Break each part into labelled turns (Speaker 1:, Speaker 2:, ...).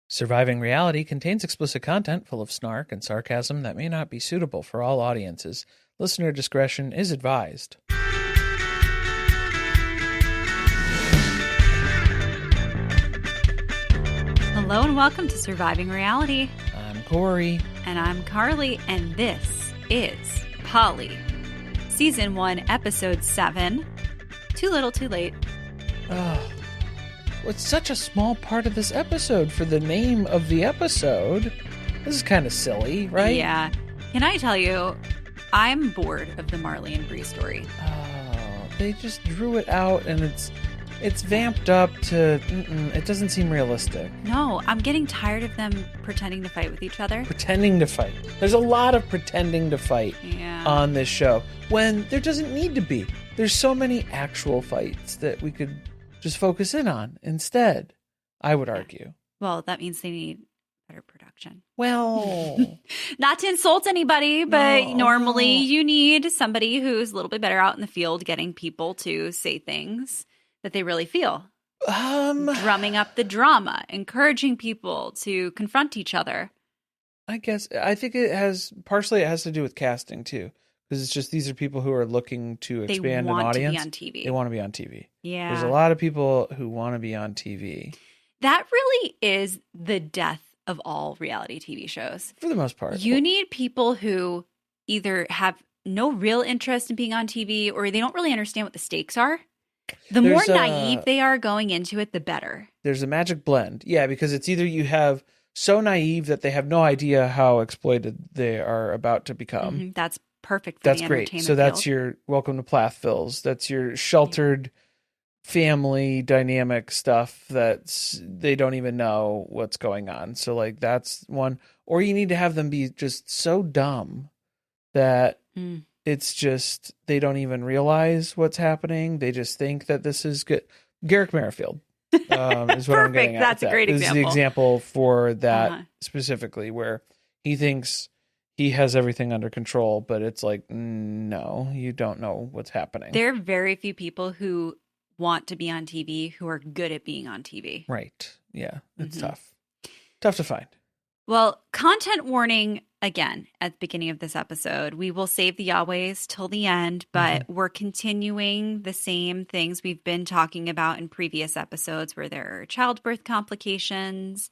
Speaker 1: Surviving Reality contains explicit content full of snark and sarcasm that may not be suitable for all audiences. Listener discretion is advised.
Speaker 2: Hello and welcome to Surviving Reality.
Speaker 1: I'm Corey.
Speaker 2: And I'm Carly, and this is Polly. Season 1, Episode 7. Too little, too late.
Speaker 1: Oh, it's such a small part of this episode for the name of the episode. This is kind of silly, right?
Speaker 2: Yeah. Can I tell you, I'm bored of the Marley and Bree story.
Speaker 1: Oh, they just drew it out and it's vamped up to, it doesn't seem realistic.
Speaker 2: No, I'm getting tired of them pretending to fight with each other.
Speaker 1: Pretending to fight. There's a lot of pretending to fight on this show when there doesn't need to be. There's so many actual fights that we could just focus in on instead, I would argue.
Speaker 2: Well, that means they need better production.
Speaker 1: Well,
Speaker 2: not to insult anybody, but normally you need somebody who's a little bit better out in the field getting people to say things that they really feel. Drumming up the drama, encouraging people to confront each other.
Speaker 1: I think it has to do with casting too. Because it's just these are people who are looking to expand an audience.
Speaker 2: They want to be on TV.
Speaker 1: They want to be on TV.
Speaker 2: Yeah.
Speaker 1: There's a lot of people who want to be on TV.
Speaker 2: That really is the death of all reality TV shows.
Speaker 1: For the most part.
Speaker 2: You need people who either have no real interest in being on TV or they don't really understand what the stakes are. The more naive they are going into it, the better. There's
Speaker 1: a magic blend. Yeah, because it's either you have so naive that they have no idea how exploited they are about to become.
Speaker 2: Mm-hmm. That's perfect for the entertainment
Speaker 1: great. So that's your Welcome to Plathville's. That's your sheltered family dynamic stuff that's they don't even know what's going on. So like that's one. Or you need to have them be just so dumb that it's just they don't even realize what's happening. They just think that this is good. Garrick Merrifield is what I'm getting at.
Speaker 2: That's a great example.
Speaker 1: This is the example for that specifically where he thinks he has everything under control, but it's like, no, you don't know what's happening.
Speaker 2: There are very few people who want to be on TV who are good at being on TV.
Speaker 1: Right. Yeah. It's tough. Tough to find.
Speaker 2: Well, content warning again at the beginning of this episode. We will save the Yahwehs till the end, but we're continuing the same things we've been talking about in previous episodes where there are childbirth complications.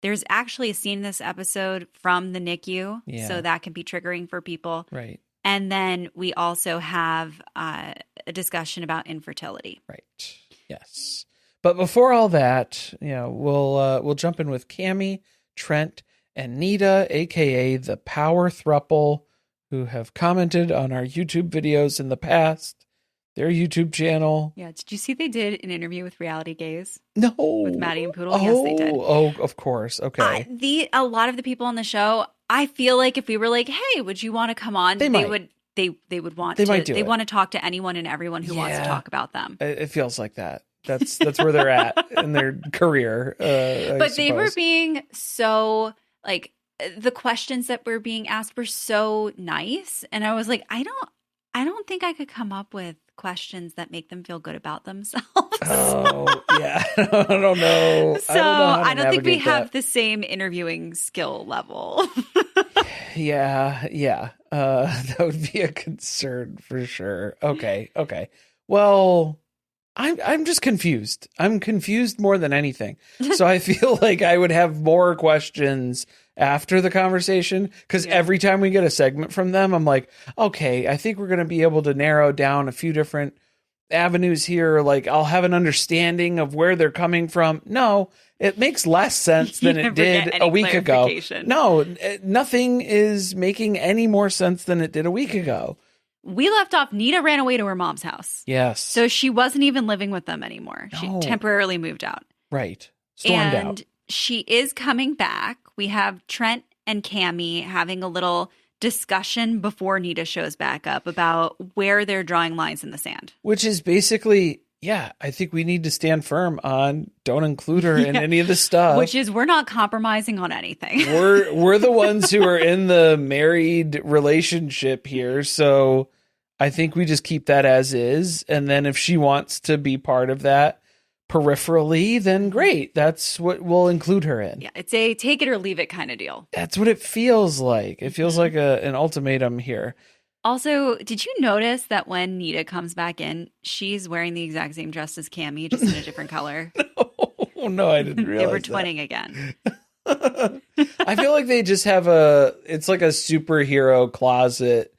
Speaker 2: There's actually a scene in this episode from the NICU, so that can be triggering for people.
Speaker 1: Right.
Speaker 2: And then we also have a discussion about infertility.
Speaker 1: Right. Yes. But before all that, we'll jump in with Cammie, Trent, and Nita, aka the Power Thruple, who have commented on our YouTube videos in the past. Their YouTube channel.
Speaker 2: Yeah. Did you see they did an interview with Reality Gaze?
Speaker 1: No.
Speaker 2: With Madi and Poodle? Yes, they did.
Speaker 1: Oh, of course. Okay.
Speaker 2: A lot of the people on the show, I feel like if we were like, hey, would you want to come on? They would want to. They want to talk to anyone and everyone who wants to talk about them.
Speaker 1: It feels like that. That's where they're at in their career.
Speaker 2: But they were being so like the questions that were being asked were so nice. And I was like, I don't think I could come up with questions that make them feel good about themselves.
Speaker 1: Oh, yeah. I don't know.
Speaker 2: So I don't think we have the same interviewing skill level.
Speaker 1: Yeah. That would be a concern for sure. Okay. Well, I'm just confused. I'm confused more than anything. So I feel like I would have more questions after the conversation because every time we get a segment from them, I'm like, okay, I think we're going to be able to narrow down a few different avenues here. Like I'll have an understanding of where they're coming from. No, it makes less sense than it did a week ago. No, nothing is making any more sense than it did a week ago.
Speaker 2: We left off, Nita ran away to her mom's house.
Speaker 1: Yes.
Speaker 2: So she wasn't even living with them anymore. No. She temporarily moved out.
Speaker 1: Right. Stormed out.
Speaker 2: And she is coming back. We have Trent and Cammie having a little discussion before Nita shows back up about where they're drawing lines in the sand.
Speaker 1: Which is basically, I think we need to stand firm on don't include her in any of the stuff.
Speaker 2: Which is we're not compromising on anything.
Speaker 1: We're the ones who are in the married relationship here. So I think we just keep that as is. And then if she wants to be part of that, peripherally, then great. That's what we'll include her in.
Speaker 2: Yeah, it's a take it or leave it kind of deal.
Speaker 1: That's what it feels like. It feels like an ultimatum here.
Speaker 2: Also, did you notice that when Nita comes back in, she's wearing the exact same dress as Cammy, just in a different color?
Speaker 1: No, I didn't realize
Speaker 2: they were twinning again.
Speaker 1: I feel like they just have it's like a superhero closet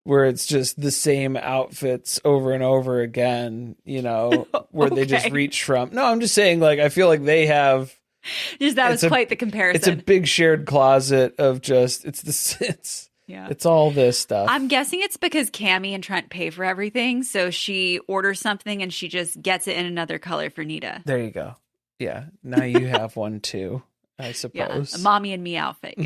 Speaker 1: where it's just the same outfits over and over again, where they just reach from. No, I'm just saying, like, I feel like they have.
Speaker 2: That was quite the comparison.
Speaker 1: It's a big shared closet of just, it's all this stuff.
Speaker 2: I'm guessing it's because Cammy and Trent pay for everything. So she orders something and she just gets it in another color for Nita.
Speaker 1: There you go. Yeah. Now you have one too, I suppose.
Speaker 2: Yeah, a mommy and me outfit,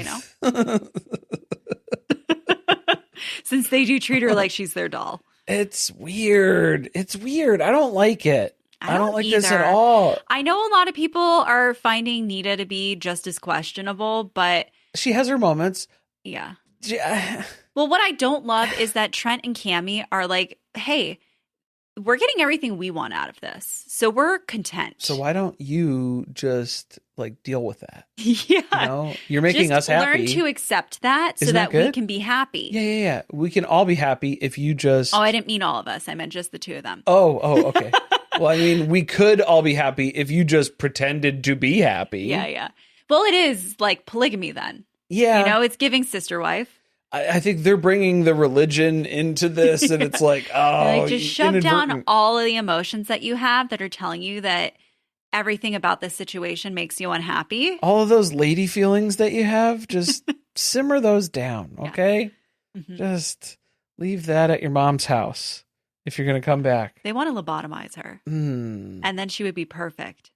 Speaker 2: Since they do treat her like she's their doll.
Speaker 1: It's weird. I don't like it. I don't like
Speaker 2: either.
Speaker 1: this at all.
Speaker 2: I know a lot of people are finding Nita to be just as questionable, but
Speaker 1: she has her moments.
Speaker 2: Yeah. Well, what I don't love is that Trent and Cammy are like, hey, we're getting everything we want out of this. So we're content.
Speaker 1: So why don't you just like deal with that?
Speaker 2: Yeah.
Speaker 1: You're making
Speaker 2: just
Speaker 1: us happy.
Speaker 2: Learn to accept that so that we can be happy.
Speaker 1: Yeah. We can all be happy if you just.
Speaker 2: Oh, I didn't mean all of us. I meant just the two of them.
Speaker 1: Oh, okay. Well, I mean, we could all be happy if you just pretended to be happy.
Speaker 2: Yeah. Well, it is like polygamy then.
Speaker 1: Yeah.
Speaker 2: It's giving sister wife.
Speaker 1: I think they're bringing the religion into this, and it's like,
Speaker 2: just shove down all of the emotions that you have that are telling you that everything about this situation makes you unhappy.
Speaker 1: All of those lady feelings that you have, just simmer those down, okay? Yeah. Mm-hmm. Just leave that at your mom's house if you're going to come back.
Speaker 2: They want to lobotomize her, and then she would be perfect.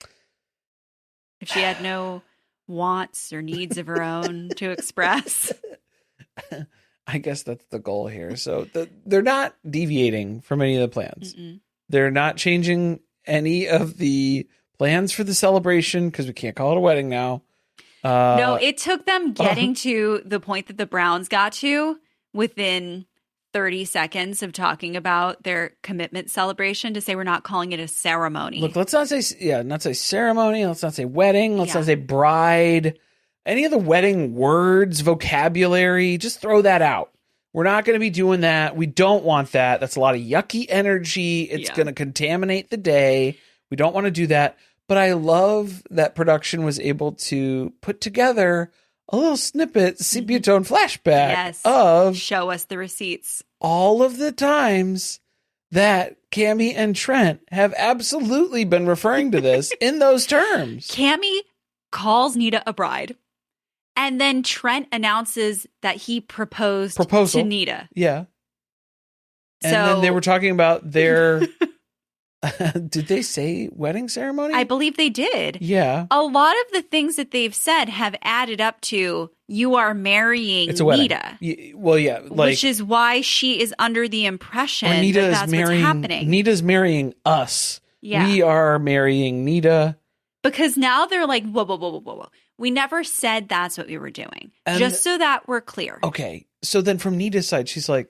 Speaker 2: If she had no wants or needs of her own to express.
Speaker 1: I guess that's the goal here. So they're not deviating from any of the plans. Mm-mm. They're not changing any of the plans for the celebration because we can't call it a wedding now.
Speaker 2: No, it took them getting to the point that the Browns got to within 30 seconds of talking about their commitment celebration to say we're not calling it a ceremony.
Speaker 1: Look, let's not say ceremony. Let's not say wedding. Let's not say bride. Any of the wedding words, vocabulary, just throw that out. We're not going to be doing that. We don't want that. That's a lot of yucky energy. It's going to contaminate the day. We don't want to do that. But I love that production was able to put together a little snippet, sepia tone flashback of
Speaker 2: show us the receipts.
Speaker 1: All of the times that Cammy and Trent have absolutely been referring to this in those terms.
Speaker 2: Cammy calls Nita a bride. And then Trent announces that he proposed to Nita.
Speaker 1: Yeah. And then they were talking about their... did they say wedding ceremony?
Speaker 2: I believe they did.
Speaker 1: Yeah.
Speaker 2: A lot of the things that they've said have added up to you are marrying Nita.
Speaker 1: Well, yeah.
Speaker 2: Which is why she is under the impression that's what's happening.
Speaker 1: Nita's marrying us.
Speaker 2: Yeah.
Speaker 1: We are marrying Nita.
Speaker 2: Because now they're like, whoa. We never said that's what we were doing. Just so that we're clear.
Speaker 1: Okay. So then from Nita's side, she's like,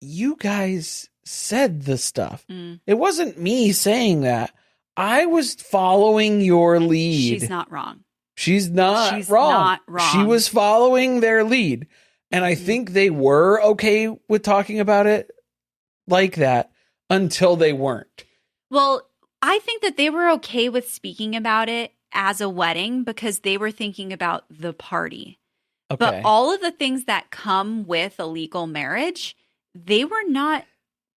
Speaker 1: you guys said the stuff. It wasn't me saying that. I was following your lead.
Speaker 2: She's not wrong.
Speaker 1: She's not wrong. She was following their lead. And I think they were okay with talking about it like that until they weren't.
Speaker 2: Well, I think that they were okay with speaking about it as a wedding because they were thinking about the party. Okay. But all of the things that come with a legal marriage, they were not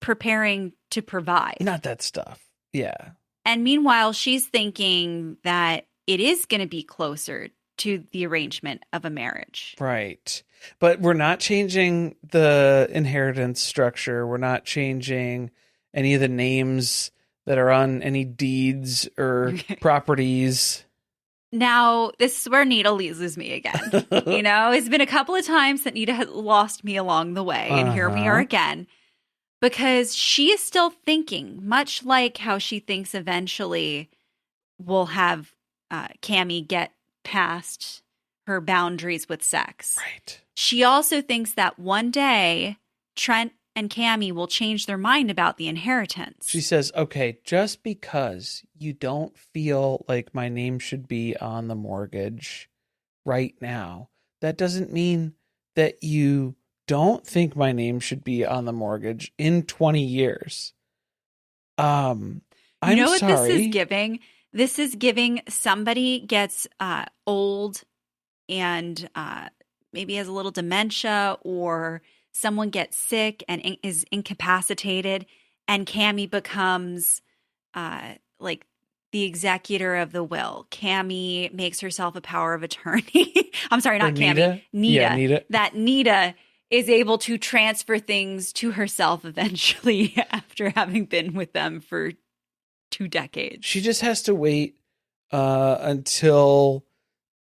Speaker 2: preparing to provide.
Speaker 1: Not that stuff. Yeah.
Speaker 2: And meanwhile, she's thinking that it is going to be closer to the arrangement of a marriage.
Speaker 1: Right. But we're not changing the inheritance structure. We're not changing any of the names that are on any deeds or properties.
Speaker 2: Now, this is where Nita loses me again. It's been a couple of times that Nita has lost me along the way. And here we are again. Because she is still thinking, much like how she thinks eventually we'll have Cammy get past her boundaries with sex.
Speaker 1: Right.
Speaker 2: She also thinks that one day Trent and Cammy will change their mind about the inheritance.
Speaker 1: She says, okay, just because you don't feel like my name should be on the mortgage right now, that doesn't mean that you don't think my name should be on the mortgage in 20 years. I'm
Speaker 2: you know what
Speaker 1: sorry.
Speaker 2: this is giving? This is giving somebody gets old and maybe has a little dementia, or someone gets sick and is incapacitated, and Cammy becomes like the executor of the will. Cammy makes herself a power of attorney. I'm sorry, not Cammy. Nita.
Speaker 1: Yeah, Nita.
Speaker 2: That Nita is able to transfer things to herself eventually after having been with them for 2 decades.
Speaker 1: She just has to wait until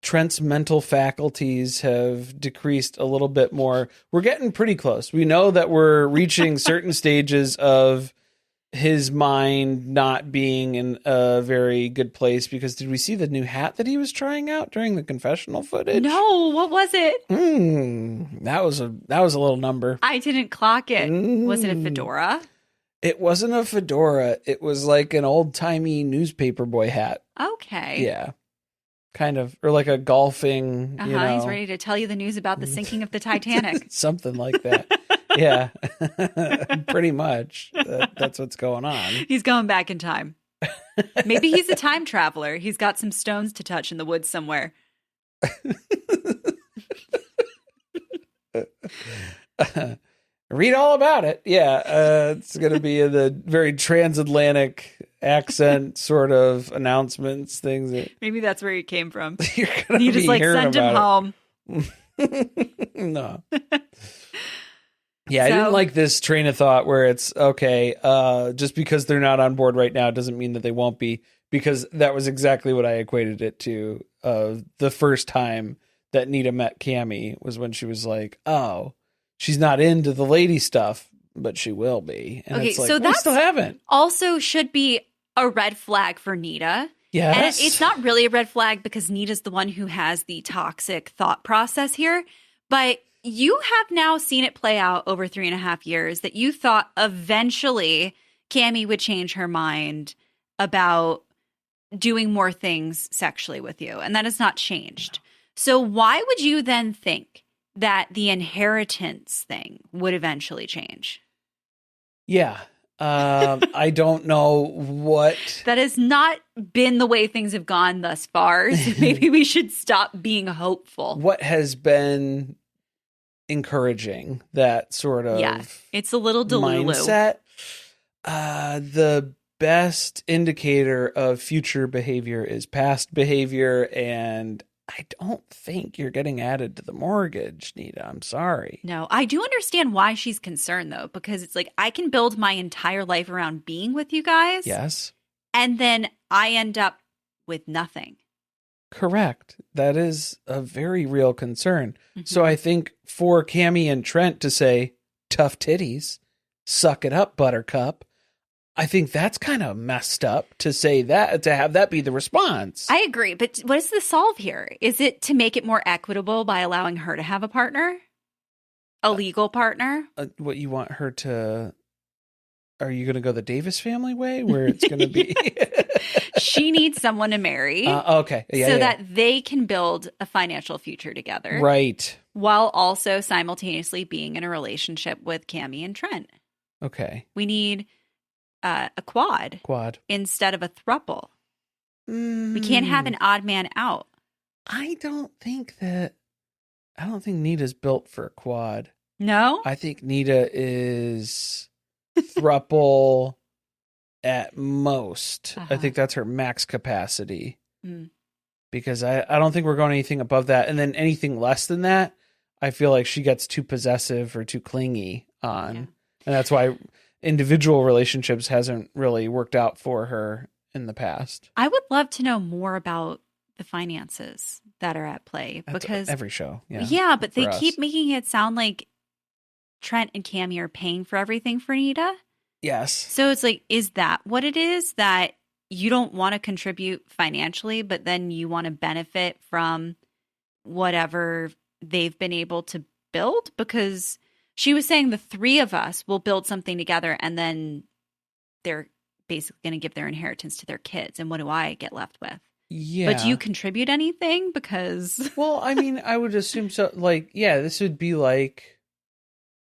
Speaker 1: Trent's mental faculties have decreased a little bit more. We're getting pretty close. We know that we're reaching certain stages of his mind not being in a very good place, because did we see the new hat that he was trying out during the confessional footage?
Speaker 2: No, what was it?
Speaker 1: That was a little number.
Speaker 2: I didn't clock it. Was it a fedora?
Speaker 1: It wasn't a fedora. It was like an old-timey newspaper boy hat.
Speaker 2: Okay.
Speaker 1: Yeah. Kind of, or like a golfing, you know.
Speaker 2: He's ready to tell you the news about the sinking of the Titanic.
Speaker 1: Something like that. Yeah. Pretty much. That's what's going on.
Speaker 2: He's going back in time. Maybe he's a time traveler. He's got some stones to touch in the woods somewhere.
Speaker 1: Read all about it. Yeah. It's going to be the very transatlantic accent sort of announcements, things that
Speaker 2: maybe that's where he came from.
Speaker 1: You're gonna
Speaker 2: you just like send him home.
Speaker 1: No. Yeah, I didn't like this train of thought where it's okay, just because they're not on board right now doesn't mean that they won't be, because that was exactly what I equated it to. The first time that Nita met Cammy was when she was like, oh, she's not into the lady stuff, but she will be. And
Speaker 2: okay,
Speaker 1: it's like,
Speaker 2: so that
Speaker 1: still haven't.
Speaker 2: Also should be a red flag for Nita.
Speaker 1: Yes.
Speaker 2: And it's not really a red flag because Nita's the one who has the toxic thought process here. But you have now seen it play out over 3.5 years that you thought eventually Cammy would change her mind about doing more things sexually with you. And that has not changed. So why would you then think that the inheritance thing would eventually change?
Speaker 1: Yeah. I don't know what.
Speaker 2: That has not been the way things have gone thus far. So maybe we should stop being hopeful.
Speaker 1: What has been encouraging that sort of
Speaker 2: it's a little delulu
Speaker 1: mindset. The best indicator of future behavior is past behavior, and I don't think you're getting added to the mortgage, Nita. I'm sorry.
Speaker 2: No, I do understand why she's concerned, though, because it's like I can build my entire life around being with you guys.
Speaker 1: Yes.
Speaker 2: And then I end up with nothing.
Speaker 1: Correct. That is a very real concern. Mm-hmm. So I think for Cammy and Trent to say, tough titties, suck it up, buttercup, I think that's kind of messed up to say that, to have that be the response.
Speaker 2: I agree. But what is the solve here? Is it to make it more equitable by allowing her to have a partner? A legal partner?
Speaker 1: What you want her to... Are you going to go the Davis family way where it's going to be...
Speaker 2: She needs someone to marry.
Speaker 1: Okay. Yeah,
Speaker 2: that they can build a financial future together.
Speaker 1: Right.
Speaker 2: While also simultaneously being in a relationship with Cammy and Trent.
Speaker 1: Okay.
Speaker 2: We need a quad. Instead of a throuple. We can't have an odd man out.
Speaker 1: I don't think Nita's built for a quad.
Speaker 2: No?
Speaker 1: I think Nita is thruple at most. I think that's her max capacity. Because I don't think we're going anything above that. And then anything less than that, I feel like she gets too possessive or too clingy on. Yeah. And that's why individual relationships hasn't really worked out for her in the past.
Speaker 2: I would love to know more about the finances that are at play.
Speaker 1: That's
Speaker 2: because
Speaker 1: every show.
Speaker 2: Yeah, but they keep making it sound like Trent and Cammy are paying for everything for Nita.
Speaker 1: Yes.
Speaker 2: So it's like, is that what it is? That you don't want to contribute financially, but then you want to benefit from whatever they've been able to build? Because She was saying the three of us will build something together, and then they're basically going to give their inheritance to their kids. And what do I get left with?
Speaker 1: Yeah.
Speaker 2: But do you contribute anything? Because
Speaker 1: well, I mean, I would assume so. Like, yeah, this would be like,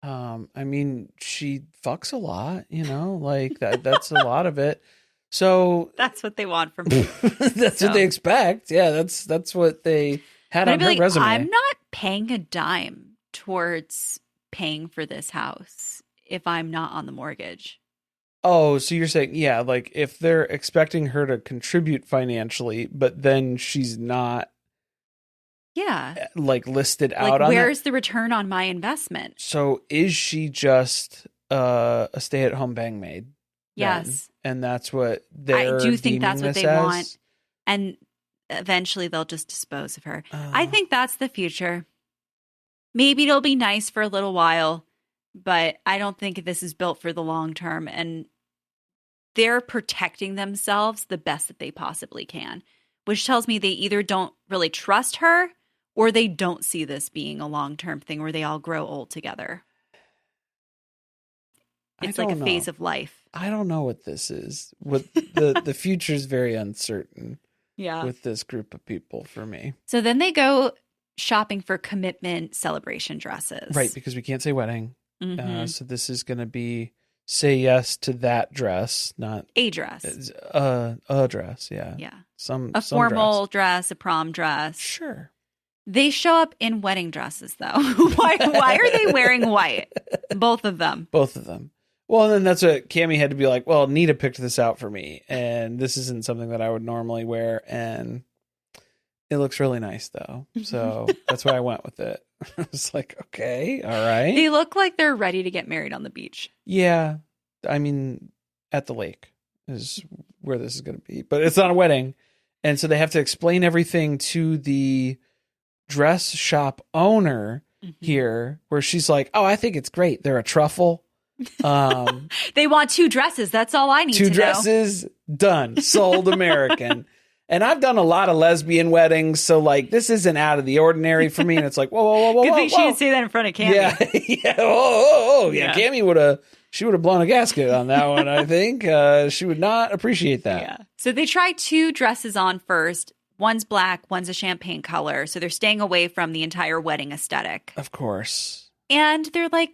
Speaker 1: I mean, she fucks a lot, like that's a lot of it. So
Speaker 2: that's what they want from me.
Speaker 1: That's what they expect. Yeah, that's what they had on her resume.
Speaker 2: I'm not paying a dime towards paying for this house if I'm not on the mortgage.
Speaker 1: Oh, so you're saying, yeah, like if they're expecting her to contribute financially, but then she's not, like listed out on
Speaker 2: where's the return on my investment?
Speaker 1: So is she just a stay-at-home bang maid?
Speaker 2: Yes.
Speaker 1: And that's what they're
Speaker 2: I do think that's what they want.
Speaker 1: as?
Speaker 2: And eventually they'll just dispose of her. I think that's the future. Maybe it'll be nice for a little while, but I don't think this is built for the long term. And they're protecting themselves the best that they possibly can, which tells me they either don't really trust her or they don't see this being a long-term thing where they all grow old together. It's like a phase of life.
Speaker 1: I don't know what this is. What the future is very uncertain.
Speaker 2: Yeah.
Speaker 1: With this group of people for me.
Speaker 2: So then they go shopping for commitment celebration dresses.
Speaker 1: Right, because we can't say wedding.
Speaker 2: Mm-hmm.
Speaker 1: So this is going to be say yes to that dress, not
Speaker 2: a dress.
Speaker 1: A dress, yeah.
Speaker 2: Yeah.
Speaker 1: Some
Speaker 2: formal dress, a prom dress.
Speaker 1: Sure.
Speaker 2: They show up in wedding dresses though. Why are they wearing white? Both of them.
Speaker 1: Both of them. Well, then that's what Cammie had to be like, well, Nita picked this out for me, and this isn't something that I would normally wear, and it looks really nice, though. So that's why I went with it. I was like, okay, all right.
Speaker 2: They look like they're ready to get married on the beach.
Speaker 1: Yeah. I mean, at the lake is where this is going to be, but it's not a wedding. And so they have to explain everything to the dress shop owner here, where she's like, oh, I think it's great. They're a truffle.
Speaker 2: They want 2 dresses. That's all I need to know.
Speaker 1: 2 dresses, done, sold, American. And I've done a lot of lesbian weddings, so like this isn't out of the ordinary for me. And it's like, whoa.
Speaker 2: Good thing she didn't say that in front of Cammie.
Speaker 1: Yeah. Whoa. Yeah. Cammie would have blown a gasket on that one. I think she would not appreciate that.
Speaker 2: Yeah. So they try 2 dresses on first. One's black, one's a champagne color. So they're staying away from the entire wedding aesthetic.
Speaker 1: Of course.
Speaker 2: And they're like,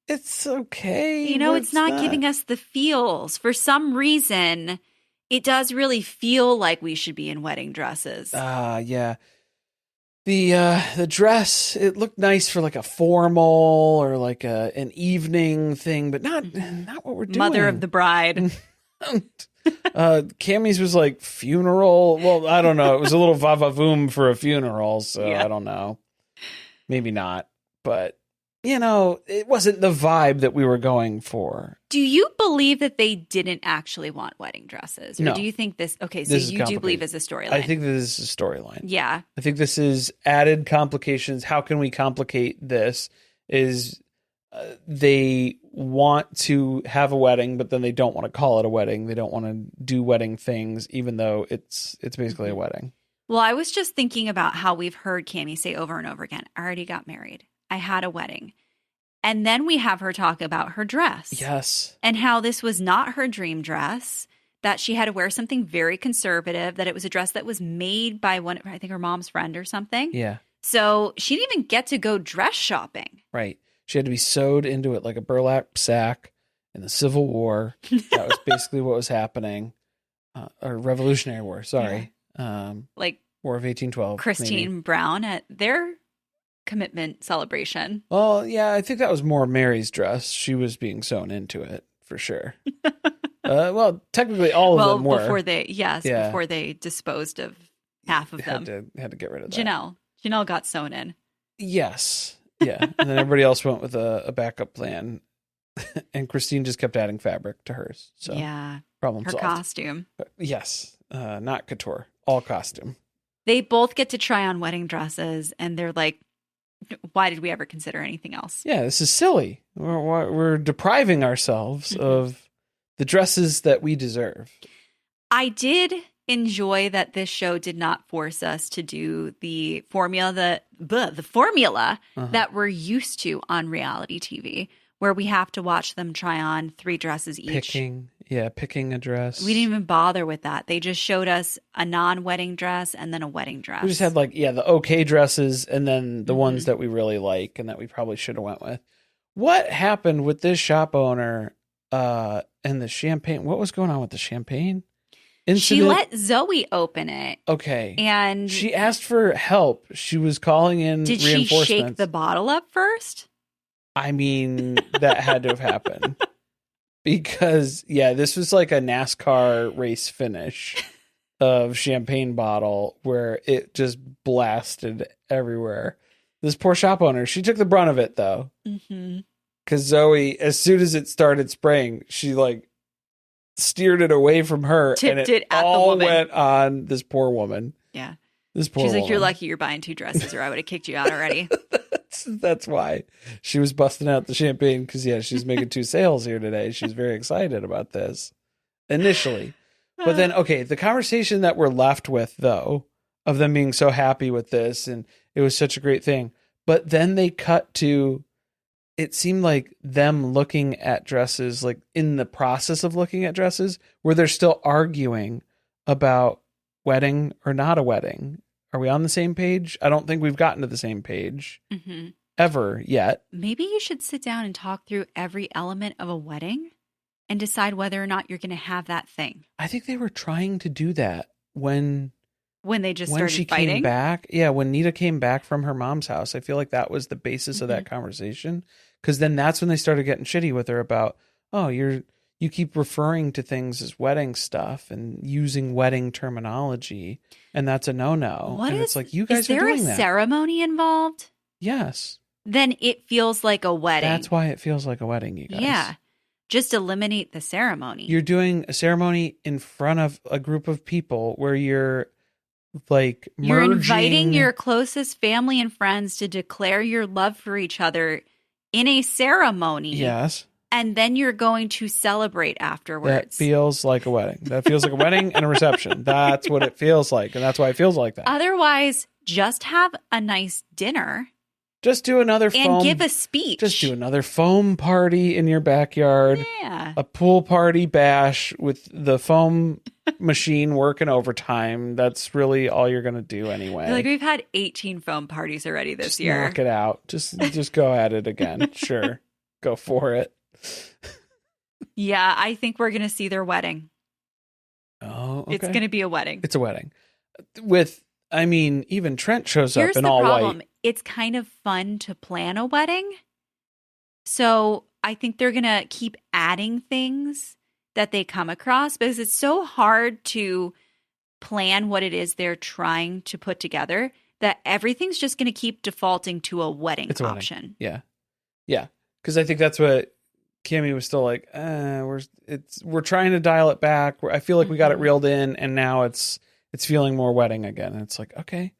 Speaker 1: it's okay.
Speaker 2: It's not giving us the feels. For some reason, it does really feel like we should be in wedding dresses.
Speaker 1: Yeah. The dress, it looked nice for like a formal or like an evening thing, but not what we're doing.
Speaker 2: Mother of the bride.
Speaker 1: Cammie's was like funeral. Well, I don't know. It was a little va-va-voom for a funeral, so I don't know. Maybe not, but it wasn't the vibe that we were going for.
Speaker 2: Do you believe that they didn't actually want wedding dresses? Or
Speaker 1: no.
Speaker 2: Do you think this... Okay, so you do believe it's a storyline.
Speaker 1: I think this is a storyline.
Speaker 2: Yeah.
Speaker 1: I think this is added complications. How can we complicate this? Is they want to have a wedding, but then they don't want to call it a wedding. They don't want to do wedding things, even though it's basically a wedding.
Speaker 2: Well, I was just thinking about how we've heard Cammie say over and over again, I already got married. I had a wedding. And then we have her talk about her dress.
Speaker 1: Yes.
Speaker 2: And how this was not her dream dress, that she had to wear something very conservative, that it was a dress that was made by I think her mom's friend or something.
Speaker 1: Yeah.
Speaker 2: So she didn't even get to go dress shopping.
Speaker 1: Right. She had to be sewed into it like a burlap sack in the Civil War. That was basically what was happening. Or Revolutionary War, sorry.
Speaker 2: Yeah.
Speaker 1: War of 1812.
Speaker 2: Christine Brown at their commitment celebration.
Speaker 1: Well, yeah, I think that was more Mary's dress. She was being sewn into it for sure. Well, technically all of them were.
Speaker 2: Before they disposed of half of them.
Speaker 1: Had to get rid of that.
Speaker 2: Janelle got sewn in.
Speaker 1: Yes. Yeah. And then everybody else went with a backup plan. And Christine just kept adding fabric to hers. So
Speaker 2: yeah.
Speaker 1: Problem solved.
Speaker 2: Her costume.
Speaker 1: Yes. Not couture. All costume.
Speaker 2: They both get to try on wedding dresses and they're like, why did we ever consider anything else?
Speaker 1: Yeah, this is silly. We're depriving ourselves of the dresses that we deserve.
Speaker 2: I did enjoy that this show did not force us to do the formula that we're used to on reality TV, where we have to watch them try on 3 dresses each.
Speaker 1: Picking a dress.
Speaker 2: We didn't even bother with that. They just showed us a non-wedding dress and then a wedding dress.
Speaker 1: We just had the okay dresses and then the ones that we really like and that we probably should have went with. What happened with this shop owner and the champagne? What was going on with the champagne incident?
Speaker 2: She let Zoe open it.
Speaker 1: Okay.
Speaker 2: And
Speaker 1: she asked for help. She was calling in reinforcements.
Speaker 2: Did she shake the bottle up first?
Speaker 1: I mean, that had to have happened. Because, this was like a NASCAR race finish of champagne bottle where it just blasted everywhere. This poor shop owner, she took the brunt of it, though. Because Zoe, as soon as it started spraying, she steered it away from her.
Speaker 2: Tipped
Speaker 1: and
Speaker 2: it at
Speaker 1: all
Speaker 2: the woman.
Speaker 1: went on this poor woman.
Speaker 2: Yeah.
Speaker 1: This poor
Speaker 2: She's like,
Speaker 1: woman.
Speaker 2: you're lucky you're buying 2 dresses or I would have kicked you out already.
Speaker 1: That's why she was busting out the champagne because, she's making 2 sales here today. She's very excited about this initially. But then, okay, the conversation that we're left with, though, of them being so happy with this and it was such a great thing. But then they cut to, it seemed like them looking at dresses, like in the process of looking at dresses, where they're still arguing about wedding or not a wedding. Are we on the same page? I don't think we've gotten to the same page ever yet.
Speaker 2: Maybe you should sit down and talk through every element of a wedding and decide whether or not you're going to have that thing.
Speaker 1: I think they were trying to do that when
Speaker 2: they just started
Speaker 1: she
Speaker 2: fighting.
Speaker 1: Came back. Yeah, when Nita came back from her mom's house. I feel like that was the basis of that conversation. Because then that's when they started getting shitty with her about, you keep referring to things as wedding stuff and using wedding terminology, and that's a no-no. It's like, you guys are doing that.
Speaker 2: Is there a ceremony involved?
Speaker 1: Yes.
Speaker 2: Then it feels like a wedding.
Speaker 1: That's why it feels like a wedding, you guys.
Speaker 2: Yeah. Just eliminate the ceremony.
Speaker 1: You're doing a ceremony in front of a group of people where you're merging.
Speaker 2: You're inviting your closest family and friends to declare your love for each other in a ceremony.
Speaker 1: Yes.
Speaker 2: And then you're going to celebrate afterwards.
Speaker 1: That feels like a wedding. That feels like a wedding and a reception. That's what it feels like. And that's why it feels like that.
Speaker 2: Otherwise, just have a nice dinner.
Speaker 1: Just do another foam.
Speaker 2: And give a speech.
Speaker 1: Just do another foam party in your backyard.
Speaker 2: Yeah.
Speaker 1: A pool party bash with the foam machine working overtime. That's really all you're going to do anyway.
Speaker 2: Like, we've had 18 foam parties already this year.
Speaker 1: Knock it out. Just go at it again. Sure. Go for it.
Speaker 2: Yeah, I think we're going to see their wedding.
Speaker 1: Oh, okay.
Speaker 2: It's going to be a wedding.
Speaker 1: It's a wedding. Even Trent shows
Speaker 2: Here's
Speaker 1: up in
Speaker 2: the
Speaker 1: all
Speaker 2: problem.
Speaker 1: white.
Speaker 2: It's kind of fun to plan a wedding. So I think they're going to keep adding things that they come across because it's so hard to plan what it is they're trying to put together that everything's just going to keep defaulting to a wedding option.
Speaker 1: Yeah. Yeah. Because I think that's what Kimmy was still like, we're trying to dial it back. I feel like we got it reeled in and now it's feeling more wedding again. And it's like, okay,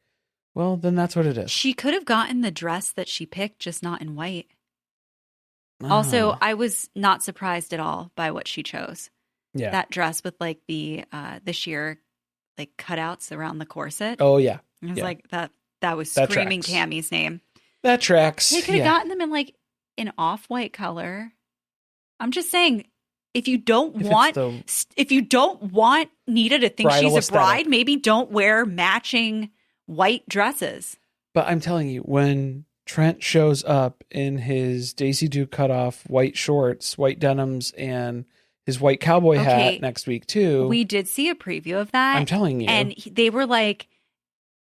Speaker 1: well, then that's what it is.
Speaker 2: She could have gotten the dress that she picked, just not in white.
Speaker 1: Oh.
Speaker 2: Also, I was not surprised at all by what she chose.
Speaker 1: Yeah.
Speaker 2: That dress with the sheer cutouts around the corset.
Speaker 1: Oh yeah.
Speaker 2: I was like that was screaming Tammy's name.
Speaker 1: That tracks.
Speaker 2: They could have gotten them in an off-white color. I'm just saying, if you don't want Nita to think she's a bride, maybe don't wear matching white dresses.
Speaker 1: But I'm telling you, when Trent shows up in his Daisy Duke cutoff white shorts, white denims, and his white cowboy hat next week too.
Speaker 2: We did see a preview of that.
Speaker 1: I'm telling you.
Speaker 2: And they were like,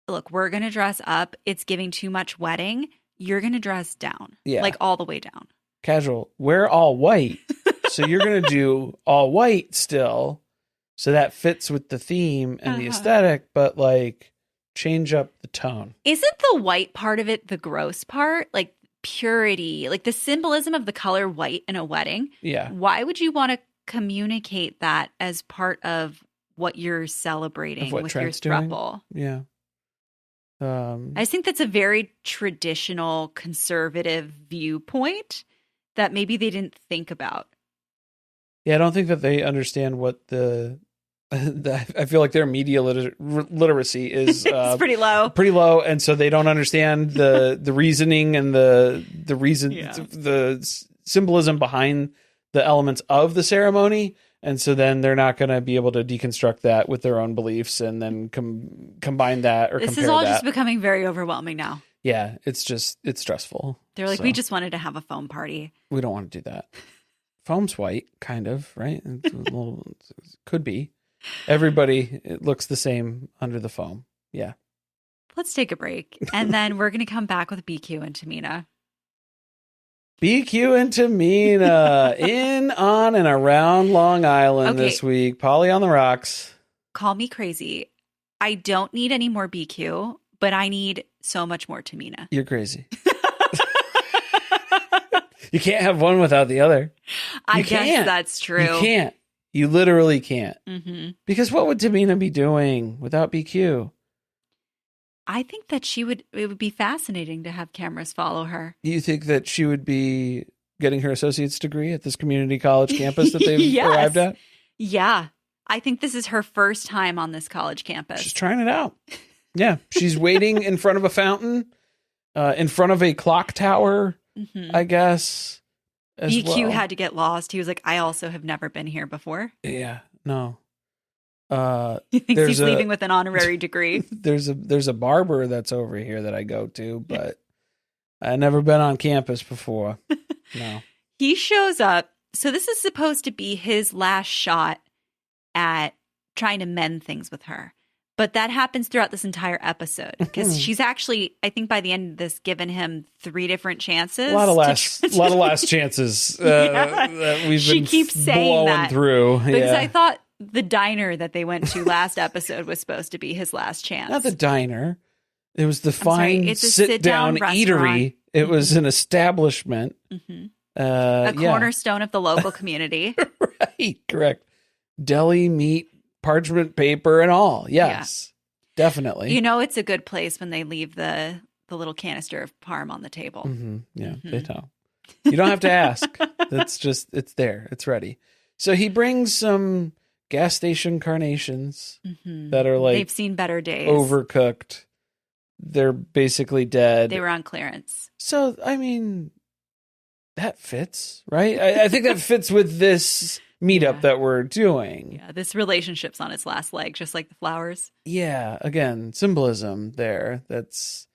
Speaker 2: look, we're going to dress up. It's giving too much wedding. You're going to dress down.
Speaker 1: Yeah.
Speaker 2: All the way down.
Speaker 1: Casual. Wear all white. So you're going to do all white still. So that fits with the theme and the aesthetic, but change up the tone.
Speaker 2: Isn't the white part of it the gross part? Purity, the symbolism of the color white in a wedding.
Speaker 1: Yeah.
Speaker 2: Why would you want to communicate that as part of what you're celebrating with Trent's your throuple?
Speaker 1: Yeah.
Speaker 2: I just think that's a very traditional conservative viewpoint that maybe they didn't think about.
Speaker 1: Yeah, I don't think that they understand what the I feel like their media literacy is
Speaker 2: It's pretty low.
Speaker 1: Pretty low, and so they don't understand the reasoning and the reason the symbolism behind the elements of the ceremony, and so then they're not going to be able to deconstruct that with their own beliefs and then combine that or
Speaker 2: this
Speaker 1: compare
Speaker 2: is all
Speaker 1: that.
Speaker 2: just becoming very overwhelming now.
Speaker 1: Yeah, it's stressful.
Speaker 2: They're like, we just wanted to have a foam party.
Speaker 1: We don't want to do that. Foam's white, kind of, right? Could be. Everybody, it looks the same under the foam. Yeah.
Speaker 2: Let's take a break. And then we're going to come back with BQ and Tehmeena.
Speaker 1: BQ and Tehmeena in, on, and around Long Island this week. Polly on the rocks.
Speaker 2: Call me crazy. I don't need any more BQ, but I need so much more Tehmeena.
Speaker 1: You're crazy. You can't have one without the other.
Speaker 2: I guess that's true.
Speaker 1: You can't. You literally can't.
Speaker 2: Mm-hmm.
Speaker 1: Because what would Tehmeena be doing without BQ?
Speaker 2: I think that it would be fascinating to have cameras follow her.
Speaker 1: You think that she would be getting her associate's degree at this community college campus that they've arrived at?
Speaker 2: Yeah. I think this is her first time on this college campus.
Speaker 1: She's trying it out. Yeah. She's waiting in front of a fountain, in front of a clock tower, I guess.
Speaker 2: BQ had to get lost. He was like, I also have never been here before.
Speaker 1: Yeah. No.
Speaker 2: He thinks he's leaving with an honorary degree.
Speaker 1: There's a barber that's over here that I go to, but I've never been on campus before. No.
Speaker 2: He shows up. So this is supposed to be his last shot at trying to mend things with her. But that happens throughout this entire episode because she's actually, I think by the end of this, given him 3 different chances.
Speaker 1: A lot of last chances. That
Speaker 2: she keeps saying that
Speaker 1: through.
Speaker 2: Because I thought the diner that they went to last episode was supposed to be his last chance.
Speaker 1: Not the diner. It was the fine
Speaker 2: it's a
Speaker 1: sit-down eatery. It was an establishment.
Speaker 2: Mm-hmm. A cornerstone of the local community.
Speaker 1: Right, correct. Deli, meat, parchment paper, and all. Yes, definitely.
Speaker 2: You know it's a good place when they leave the little canister of parm on the table.
Speaker 1: Mm-hmm. Yeah, they know. You don't have to ask. That's just, it's there. It's ready. So he brings some gas station carnations that are like...
Speaker 2: They've seen better days.
Speaker 1: Overcooked. They're basically dead.
Speaker 2: They were on clearance.
Speaker 1: So, I mean, that fits, right? I think that fits with this meetup that we're doing.
Speaker 2: Yeah, this relationship's on its last leg, just like the flowers.
Speaker 1: Yeah, again, symbolism there. That's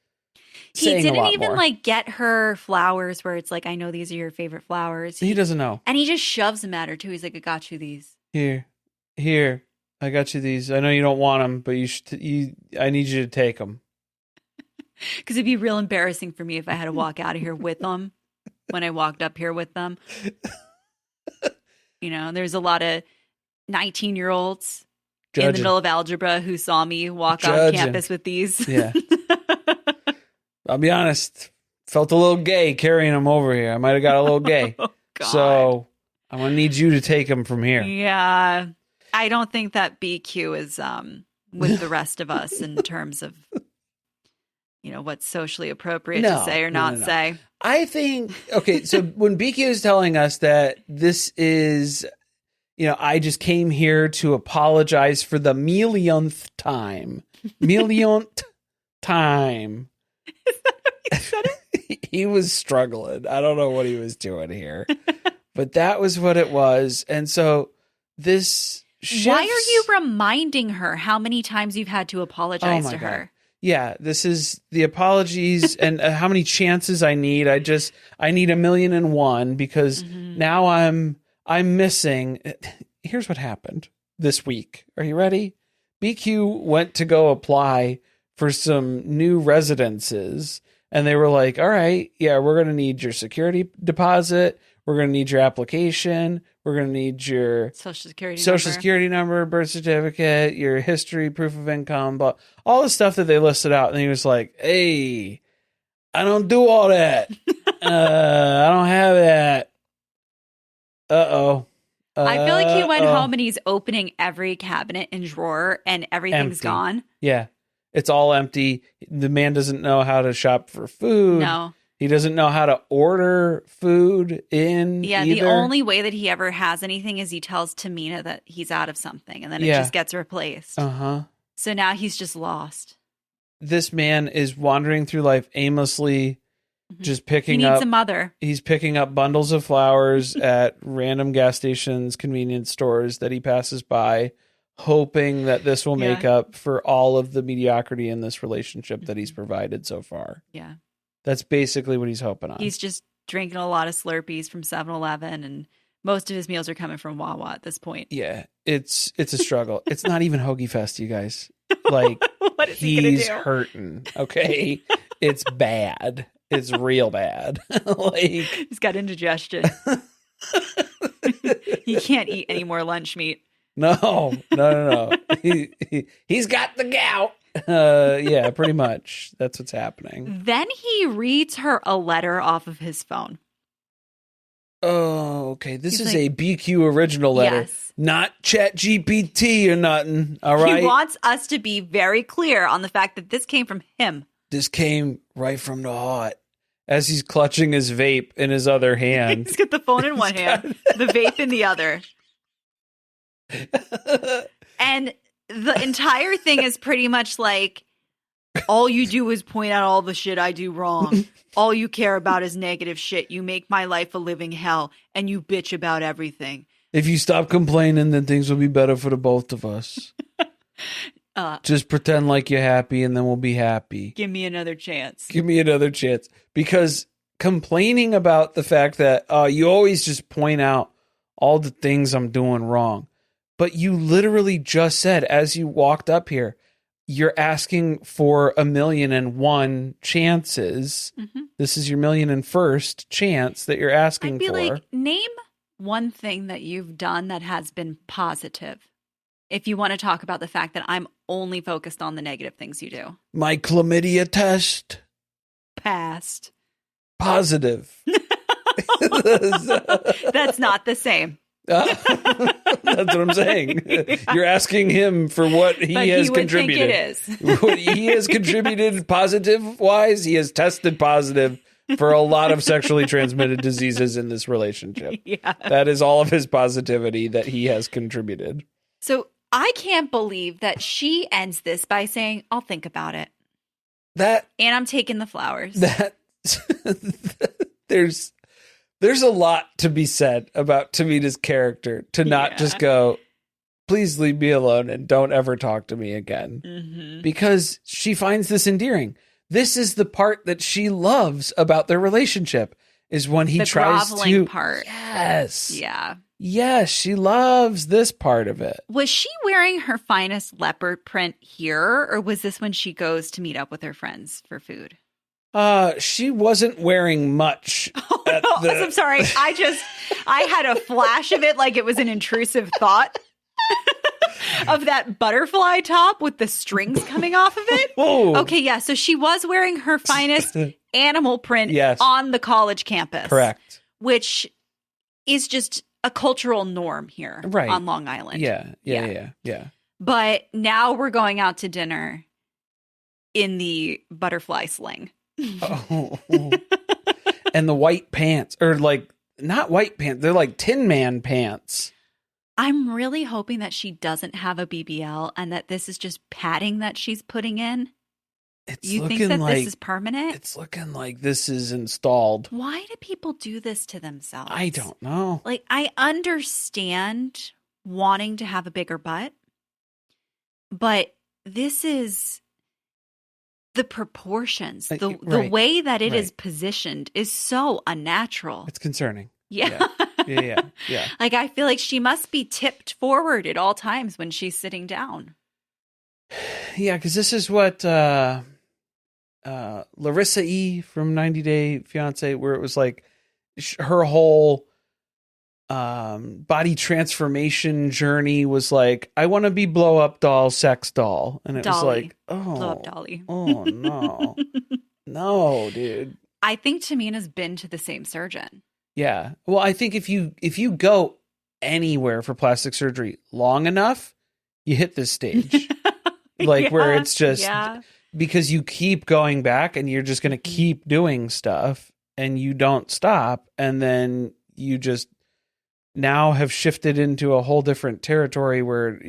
Speaker 2: he didn't even like get her flowers where it's like, I know these are your favorite flowers.
Speaker 1: He doesn't know.
Speaker 2: And he just shoves them at her too. He's like, I got you these.
Speaker 1: Here, I got you these. I know you don't want them, but I need you to take them.
Speaker 2: Because it'd be real embarrassing for me if I had to walk out of here with them when I walked up here with them. You know, there's a lot of 19-year-olds in the middle of algebra who saw me walk on campus with these.
Speaker 1: Yeah. I'll be honest, felt a little gay carrying them over here. I might have got a little gay.
Speaker 2: Oh, God. So
Speaker 1: I'm going to need you to take them from here.
Speaker 2: Yeah. I don't think that BQ is with the rest of us in terms of, you know, what's socially appropriate to say or not say.
Speaker 1: I think, okay, so when BQ is telling us that this is, you know, I just came here to apologize for the millionth time. Millionth time.
Speaker 2: Is that how you said it?
Speaker 1: He was struggling. I don't know what he was doing here. But that was what it was. And so this shifts.
Speaker 2: Why are you reminding her how many times you've had to apologize to her?
Speaker 1: God. Yeah, this is the apologies and how many chances I need. I need 1,000,001 because now I'm missing. Here's what happened this week. Are you ready? BQ went to go apply for some new residences and they were like, all right, yeah, we're going to need your security deposit. We're going to need your application. We're going to need your
Speaker 2: social security
Speaker 1: number, birth certificate, your history, proof of income, but all the stuff that they listed out. And he was like, hey, I don't do all that. I don't have that. Uh-oh.
Speaker 2: I feel like he went home and he's opening every cabinet and drawer and everything's
Speaker 1: empty.
Speaker 2: Gone.
Speaker 1: Yeah. It's all empty. The man doesn't know how to shop for food.
Speaker 2: No.
Speaker 1: He doesn't know how to order food in either.
Speaker 2: The only way that he ever has anything is he tells Tehmeena that he's out of something, and then it just gets replaced.
Speaker 1: Uh-huh.
Speaker 2: So now he's just lost.
Speaker 1: This man is wandering through life aimlessly, just picking
Speaker 2: he
Speaker 1: up...
Speaker 2: needs a mother.
Speaker 1: He's picking up bundles of flowers at random gas stations, convenience stores that he passes by, hoping that this will make up for all of the mediocrity in this relationship that he's provided so far.
Speaker 2: Yeah.
Speaker 1: That's basically what he's hoping on.
Speaker 2: He's just drinking a lot of Slurpees from 7-Eleven, and most of his meals are coming from Wawa at this point.
Speaker 1: Yeah, it's a struggle. It's not even Hoagie Fest, you guys. Like,
Speaker 2: what is he's
Speaker 1: hurting, okay? It's bad. It's real bad. Like,
Speaker 2: he's got indigestion. He can't eat any more lunch meat.
Speaker 1: No. He's got the gout. Yeah, pretty much. That's what's happening.
Speaker 2: Then he reads her a letter off of his phone.
Speaker 1: Oh, okay. This is a BQ original letter.
Speaker 2: Yes.
Speaker 1: Not ChatGPT or nothing. All right.
Speaker 2: He wants us to be very clear on the fact that this came from him.
Speaker 1: This came right from the heart. As he's clutching his vape in his other hand.
Speaker 2: He's got the phone in one hand, the vape in the other. And the entire thing is pretty much like, all you do is point out all the shit I do wrong. All you care about is negative shit. You make my life a living hell, and you bitch about everything.
Speaker 1: If you stop complaining, then things will be better for the both of us. Just pretend like you're happy, and then we'll be happy.
Speaker 2: Give me another chance.
Speaker 1: Give me another chance. Because complaining about the fact that you always just point out all the things I'm doing wrong. But you literally just said, as you walked up here, you're asking for 1,000,001 chances. Mm-hmm. This is your 1,001st chance that you're asking for.
Speaker 2: I'd be like, name one thing that you've done that has been positive. If you want to talk about the fact that I'm only focused on the negative things you do.
Speaker 1: My chlamydia test.
Speaker 2: Passed.
Speaker 1: Positive.
Speaker 2: That's not the same.
Speaker 1: That's what I'm saying. Yeah. You're asking him for what he has contributed.
Speaker 2: Think it is.
Speaker 1: What he has contributed positive-wise, he has tested positive for a lot of sexually transmitted diseases in this relationship.
Speaker 2: Yeah.
Speaker 1: That is all of his positivity that he has contributed.
Speaker 2: So I can't believe that she ends this by saying, I'll think about it. And I'm taking the flowers.
Speaker 1: There's a lot to be said about Tehmeena's character to not just go, please leave me alone and don't ever talk to me again. Mm-hmm. Because she finds this endearing. This is the part that she loves about their relationship, is when he tries to... The
Speaker 2: groveling part.
Speaker 1: Yes.
Speaker 2: Yeah.
Speaker 1: Yes, she loves this part of it.
Speaker 2: Was she wearing her finest leopard print here, or was this when she goes to meet up with her friends for food?
Speaker 1: She wasn't wearing much.
Speaker 2: I'm sorry. I had a flash of it like it was an intrusive thought of that butterfly top with the strings coming off of it.
Speaker 1: Whoa.
Speaker 2: Okay, yeah. So she was wearing her finest animal print on the college campus.
Speaker 1: Correct.
Speaker 2: Which is just a cultural norm here on Long Island.
Speaker 1: Yeah.
Speaker 2: But now we're going out to dinner in the butterfly sling.
Speaker 1: Oh. And the white pants, or like, not white pants, they're like Tin Man pants.
Speaker 2: I'm really hoping that she doesn't have a BBL and that this is just padding that she's putting in. You think that this is permanent?
Speaker 1: It's looking like this is installed.
Speaker 2: Why do people do this to themselves?
Speaker 1: I don't know.
Speaker 2: Like, I understand wanting to have a bigger butt, but this is... The proportions, the way that it is positioned is so unnatural.
Speaker 1: It's concerning.
Speaker 2: Yeah.
Speaker 1: Yeah.
Speaker 2: Like, I feel like she must be tipped forward at all times when she's sitting down.
Speaker 1: Yeah, because this is what Larissa E. from 90 Day Fiancé, where it was like her whole body transformation journey was like, I want to be blow up doll, sex doll. And it was like,
Speaker 2: blow up dolly.
Speaker 1: Oh no. No, dude.
Speaker 2: I think Tehmeena's been to the same surgeon.
Speaker 1: Yeah. Well, I think if you go anywhere for plastic surgery long enough, you hit this stage. Like where it's just because you keep going back and you're just going to keep doing stuff and you don't stop. And then you just now have shifted into a whole different territory where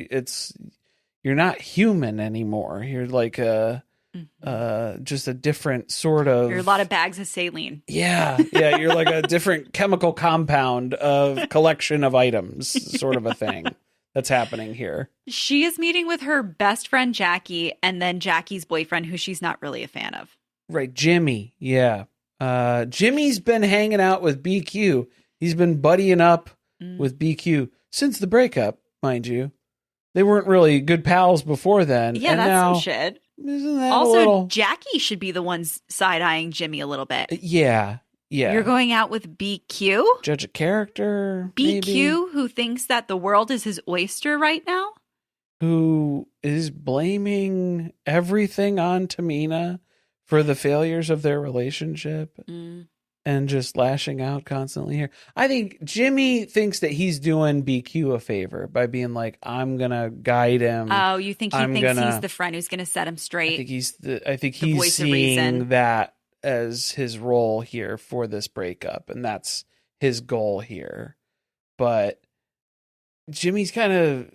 Speaker 1: you're not human anymore. You're like just a different sort of.
Speaker 2: You're a lot of bags of saline.
Speaker 1: Yeah. Yeah. You're like a different chemical compound of collection of items, sort of a thing that's happening here.
Speaker 2: She is meeting with her best friend, Jackie, and then Jackie's boyfriend, who she's not really a fan of.
Speaker 1: Right. Jimmy. Yeah. Jimmy's been hanging out with BQ. He's been buddying up with BQ since the breakup, mind you. They weren't really good pals before then.
Speaker 2: Yeah,
Speaker 1: and
Speaker 2: that's
Speaker 1: now,
Speaker 2: some shit.
Speaker 1: Isn't that
Speaker 2: also,
Speaker 1: a little...
Speaker 2: Jackie should be the one side-eyeing Jimmy a little bit.
Speaker 1: Yeah. Yeah.
Speaker 2: You're going out with BQ?
Speaker 1: Judge a character,
Speaker 2: BQ,
Speaker 1: maybe?
Speaker 2: who thinks that the world is his oyster right now?
Speaker 1: Who is blaming everything on Tehmeena for the failures of their relationship and just lashing out constantly here. I think Jimmy thinks that he's doing BQ a favor by being like, I'm going to guide him.
Speaker 2: Oh, you think he thinks he's the friend who's going to set him straight?
Speaker 1: I think he's seeing that as his role here for this breakup, and that's his goal here. But Jimmy's kind of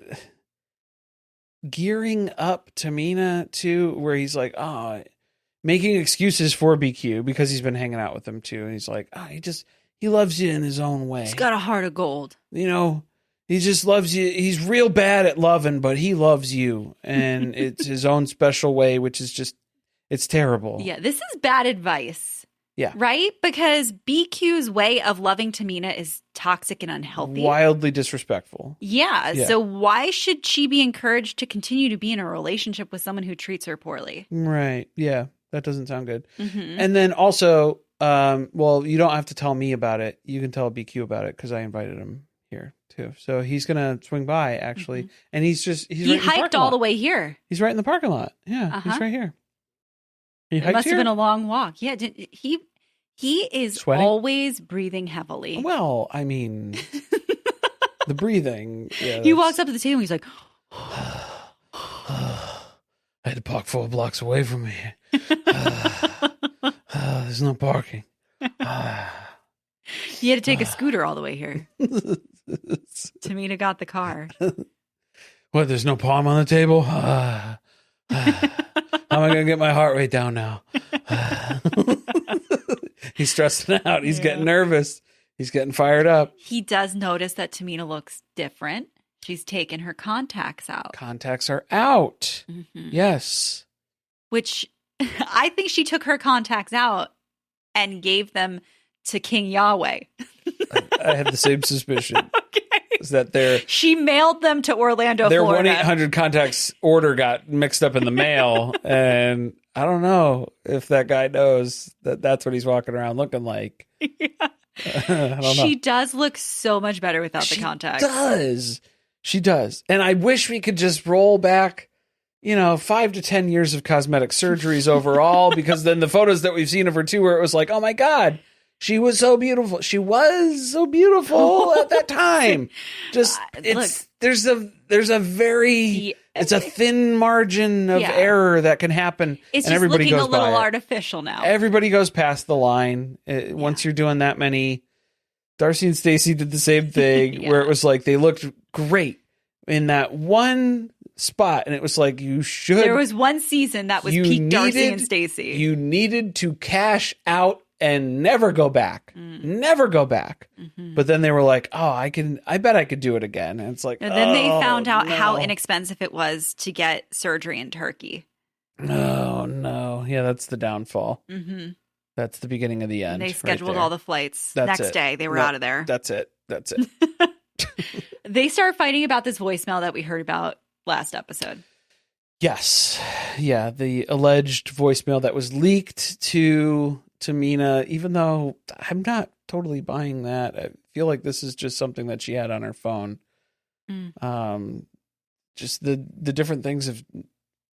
Speaker 1: gearing up Tehmeena too, where he's like, making excuses for BQ because he's been hanging out with him too. And he's like, he loves you in his own way.
Speaker 2: He's got a heart of gold.
Speaker 1: You know, he just loves you. He's real bad at loving, but he loves you. And it's his own special way, which is just, it's terrible.
Speaker 2: Yeah, this is bad advice.
Speaker 1: Yeah.
Speaker 2: Right? Because BQ's way of loving Tehmeena is toxic and unhealthy.
Speaker 1: Wildly disrespectful.
Speaker 2: Yeah. So why should she be encouraged to continue to be in a relationship with someone who treats her poorly?
Speaker 1: Right. Yeah. That doesn't sound good. Mm-hmm. And then also, you don't have to tell me about it. You can tell BQ about it because I invited him here too. So he's going to swing by actually. And he right
Speaker 2: hiked all the way here.
Speaker 1: He's right in the parking lot. Yeah. He's right here.
Speaker 2: It must have been a long walk. Yeah. He is
Speaker 1: sweating?
Speaker 2: Always breathing heavily.
Speaker 1: Well, I mean, the breathing. Yeah,
Speaker 2: he walks up to the table and he's like,
Speaker 1: I had to park 4 blocks away from here. There's no parking.
Speaker 2: He had to take a scooter all the way here. Tehmeena got the car.
Speaker 1: What, there's no palm on the table? How am I going to get my heart rate down now? He's stressing out. He's getting nervous. He's getting fired up.
Speaker 2: He does notice that Tehmeena looks different. She's taken her contacts out.
Speaker 1: Contacts are out. Mm-hmm. Yes.
Speaker 2: Which I think she took her contacts out and gave them to King Yahweh.
Speaker 1: I had the same suspicion.
Speaker 2: Okay.
Speaker 1: Is that
Speaker 2: she mailed them to Orlando,
Speaker 1: their
Speaker 2: Florida.
Speaker 1: 1-800 contacts order got mixed up in the mail. And I don't know if that guy knows that that's what he's walking around looking like.
Speaker 2: Yeah.
Speaker 1: I don't know.
Speaker 2: She does look so much better without the contacts. She does. And I wish we could just roll back, 5 to 10 years of cosmetic surgeries overall, because then the photos that we've seen of her too, where it was like, oh my God, she was so beautiful. She was so beautiful at that time. Just there's a thin margin of error that can happen. It's
Speaker 1: and
Speaker 2: just
Speaker 1: everybody
Speaker 2: looking
Speaker 1: goes
Speaker 2: a little
Speaker 1: by
Speaker 2: artificial now.
Speaker 1: Everybody goes past the line once you're doing that many. Darcy and Stacey did the same thing where it was like they looked great in that one spot, and it was like there
Speaker 2: was one season that was peak Darcy and Stacey.
Speaker 1: You needed to cash out and never go back. Never go back. Mm-hmm. But then they were like, I bet I could do it again. And it's like,
Speaker 2: and then they found out how inexpensive it was to get surgery in Turkey.
Speaker 1: No. Yeah, that's the downfall. Mm-hmm. That's the beginning of the end.
Speaker 2: And they scheduled all the flights. Next day, they were out of there.
Speaker 1: That's it.
Speaker 2: They start fighting about this voicemail that we heard about last episode.
Speaker 1: Yes. Yeah, the alleged voicemail that was leaked to Tehmeena, even though I'm not totally buying that. I feel like this is just something that she had on her phone. Just the different things of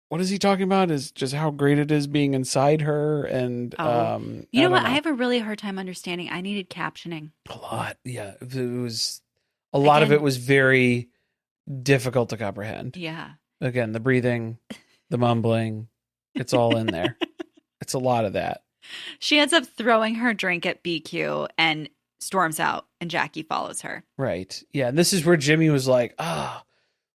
Speaker 1: what is he talking about is just how great it is being inside her. And
Speaker 2: you know what? I have a really hard time understanding. I needed captioning.
Speaker 1: A lot. Yeah. It was a lot of it was very difficult to comprehend.
Speaker 2: Yeah.
Speaker 1: Again, the breathing, the mumbling, It's all in there. It's a lot of that.
Speaker 2: She ends up throwing her drink at BQ and storms out, and Jackie follows her.
Speaker 1: Right. Yeah. And this is where Jimmy was like,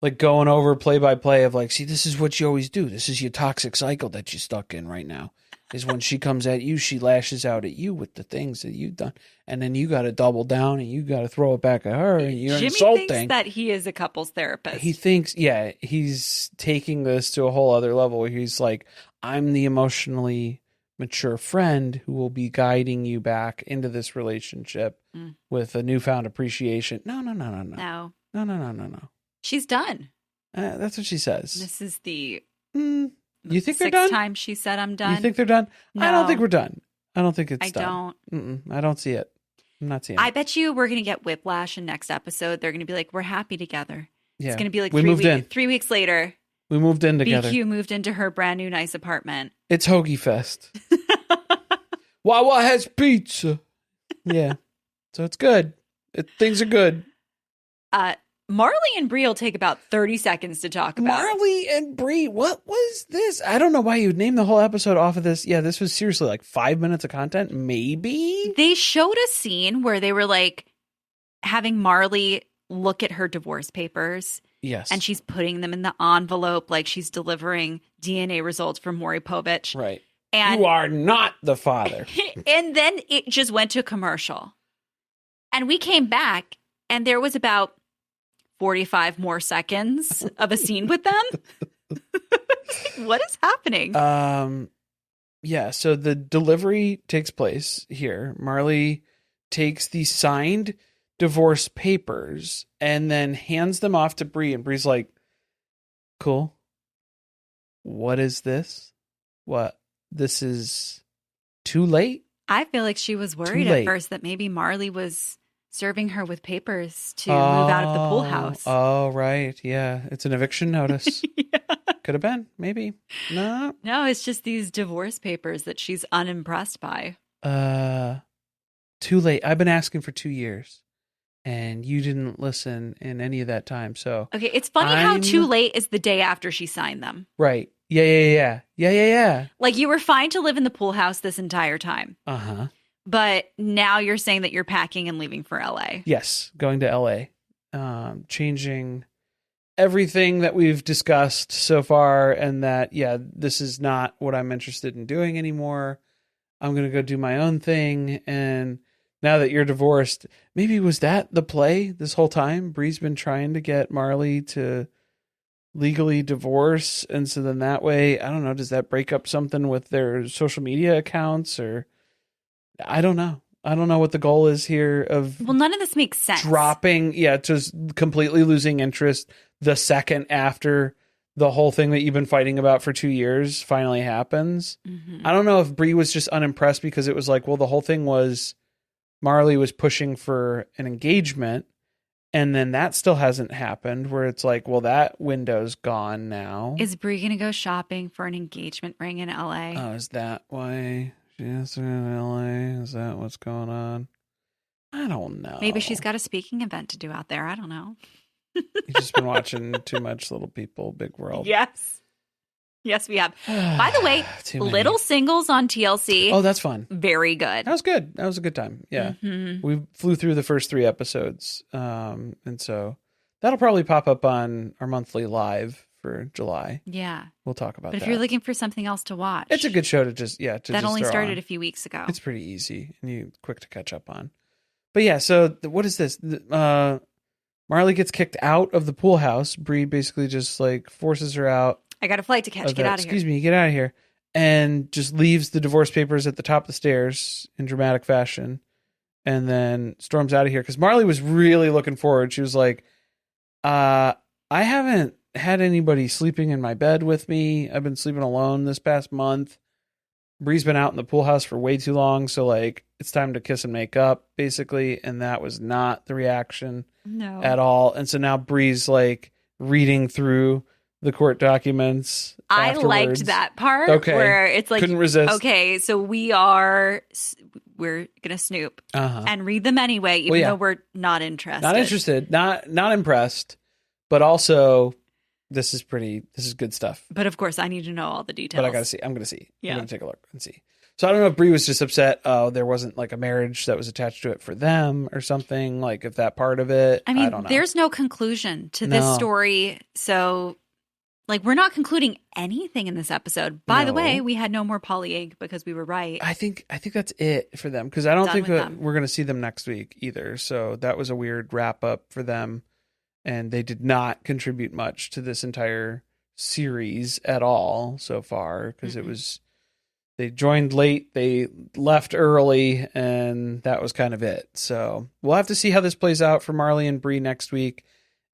Speaker 1: like going over play by play of like, see, this is what you always do. This is your toxic cycle that you're stuck in right now. Is when she comes at you, she lashes out at you with the things that you've done. And then you got to double down and you got to throw it back at her and you're
Speaker 2: Jimmy
Speaker 1: insulting.
Speaker 2: thinks that he is a couples therapist.
Speaker 1: He thinks, yeah, he's taking this to a whole other level where he's like, I'm the emotionally mature friend who will be guiding you back into this relationship with a newfound appreciation. No.
Speaker 2: No. She's done.
Speaker 1: That's what she says.
Speaker 2: This is the
Speaker 1: you think they're
Speaker 2: sixth
Speaker 1: done?
Speaker 2: time she said I'm done.
Speaker 1: You think they're done?
Speaker 2: No.
Speaker 1: I don't think we're done. I don't think it's
Speaker 2: I
Speaker 1: done.
Speaker 2: don't.
Speaker 1: I don't see it. I'm not seeing it.
Speaker 2: I bet you we're going to get whiplash in next episode. They're going to be like, we're happy together.
Speaker 1: Yeah.
Speaker 2: It's going to be like
Speaker 1: we moved in.
Speaker 2: 3 weeks later.
Speaker 1: We moved in together.
Speaker 2: BQ moved into her brand new nice apartment.
Speaker 1: It's Hoagie Fest. Wawa has pizza. Yeah. So it's good. Things are good.
Speaker 2: Marley and Bree will take about 30 seconds to talk about.
Speaker 1: Marley and Bree, what was this? I don't know why you would name the whole episode off of this. Yeah, this was seriously like 5 minutes of content, maybe?
Speaker 2: They showed a scene where they were like having Marley look at her divorce papers.
Speaker 1: Yes.
Speaker 2: And she's putting them in the envelope like she's delivering DNA results from Maury Povich.
Speaker 1: Right.
Speaker 2: And
Speaker 1: you are not the father.
Speaker 2: And then it just went to commercial. And we came back and there was about 45 more seconds of a scene with them. What is happening?
Speaker 1: Yeah, so the delivery takes place here. Marley takes the signed divorce papers and then hands them off to Bree, and Bree's like, cool. What is this? What? This is too late?
Speaker 2: I feel like she was worried at first that maybe Marley was serving her with papers to move out of the pool house.
Speaker 1: Oh, right. Yeah. It's an eviction notice.
Speaker 2: Yeah.
Speaker 1: Could have been. Maybe. No.
Speaker 2: No, it's just these divorce papers that she's unimpressed by.
Speaker 1: Too late. I've been asking for 2 years. And you didn't listen in any of that time. So
Speaker 2: okay, it's funny how too late is the day after she signed them.
Speaker 1: Right. Yeah.
Speaker 2: Like you were fine to live in the pool house this entire time.
Speaker 1: Uh-huh.
Speaker 2: But now you're saying that you're packing and leaving for LA.
Speaker 1: Yes, going to LA. Changing everything that we've discussed so far, and that, yeah, this is not what I'm interested in doing anymore. I'm going to go do my own thing. And now that you're divorced, maybe was that the play this whole time? Bree's been trying to get Marley to legally divorce. And so then that way, I don't know, does that break up something with their social media accounts? Or I don't know. I don't know what the goal is here of...
Speaker 2: Well, none of this makes sense.
Speaker 1: Dropping, just completely losing interest the second after the whole thing that you've been fighting about for 2 years finally happens. Mm-hmm. I don't know if Bree was just unimpressed because it was like, well, the whole thing was Marley was pushing for an engagement, and then that still hasn't happened, where it's like, well, that window's gone now.
Speaker 2: Is Bree going to go shopping for an engagement ring in LA?
Speaker 1: Oh, is that why she has to in LA? Is that what's going on? I don't know.
Speaker 2: Maybe she's got a speaking event to do out there. I don't know.
Speaker 1: You've just been watching too much Little People, Big World.
Speaker 2: Yes, we have. By the way, Little Singles on TLC.
Speaker 1: Oh, that's fun.
Speaker 2: Very good.
Speaker 1: That was good. That was a good time. Yeah. Mm-hmm. We flew through the first 3 episodes. And so that'll probably pop up on our monthly live for July.
Speaker 2: Yeah.
Speaker 1: We'll talk about that.
Speaker 2: But if you're looking for something else to watch.
Speaker 1: It's a good show to just, that
Speaker 2: only started a few weeks ago.
Speaker 1: It's pretty easy and quick to catch up on. But yeah, so what is this? Marley gets kicked out of the pool house. Bree basically just like forces her out.
Speaker 2: I got a flight to catch. Get out of here.
Speaker 1: Excuse me, get out of here. And just leaves the divorce papers at the top of the stairs in dramatic fashion. And then storms out of here. Because Marley was really looking forward. She was like, I haven't had anybody sleeping in my bed with me. I've been sleeping alone this past month. Bree's been out in the pool house for way too long. So like, it's time to kiss and make up, basically. And that was not the reaction at all. And so now Bree's like reading through the court documents.
Speaker 2: I liked that part where it's like,
Speaker 1: couldn't resist.
Speaker 2: Okay, so we're gonna snoop and read them anyway, even though we're not interested.
Speaker 1: Not interested, not impressed, but also this is good stuff.
Speaker 2: But of course, I need to know all the details.
Speaker 1: But I gotta see. I'm gonna see.
Speaker 2: Yeah.
Speaker 1: I'm gonna take a look and see. So I don't know if Bree was just upset. There wasn't like a marriage that was attached to it for them or something. Like if that part of it.
Speaker 2: I mean,
Speaker 1: I don't know.
Speaker 2: there's no conclusion to this story. So like we're not concluding anything in this episode. By the way, we had no more polyeg because we were right.
Speaker 1: I think that's it for them because I don't think
Speaker 2: them.
Speaker 1: we're gonna see them next week either. So that was a weird wrap up for them, and they did not contribute much to this entire series at all so far because it was. They joined late, they left early, and that was kind of it. So we'll have to see how this plays out for Marley and Bree next week.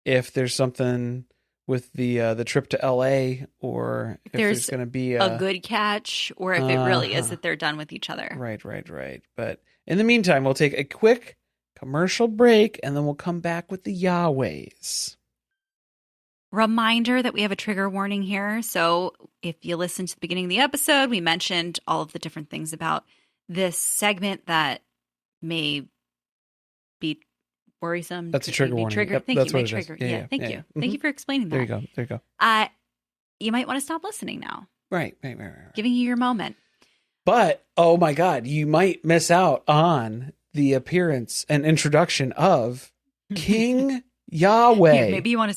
Speaker 1: If there's something with the trip to LA, or if there's going to be
Speaker 2: a good catch, or if it really is that they're done with each other.
Speaker 1: Right. But in the meantime, we'll take a quick commercial break, and then we'll come back with the Yahwehs.
Speaker 2: Reminder that we have a trigger warning here. So if you listen to the beginning of the episode, we mentioned all of the different things about this segment that may be worrisome.
Speaker 1: That's a trigger warning.
Speaker 2: Yep, thank you. Trigger. Yeah, thank you.
Speaker 1: Mm-hmm.
Speaker 2: Thank you for explaining that.
Speaker 1: There you go.
Speaker 2: You might want to stop listening now.
Speaker 1: Right.
Speaker 2: Giving you your moment.
Speaker 1: But, oh my God, you might miss out on the appearance and introduction of King Yahweh.
Speaker 2: Yeah, maybe you want to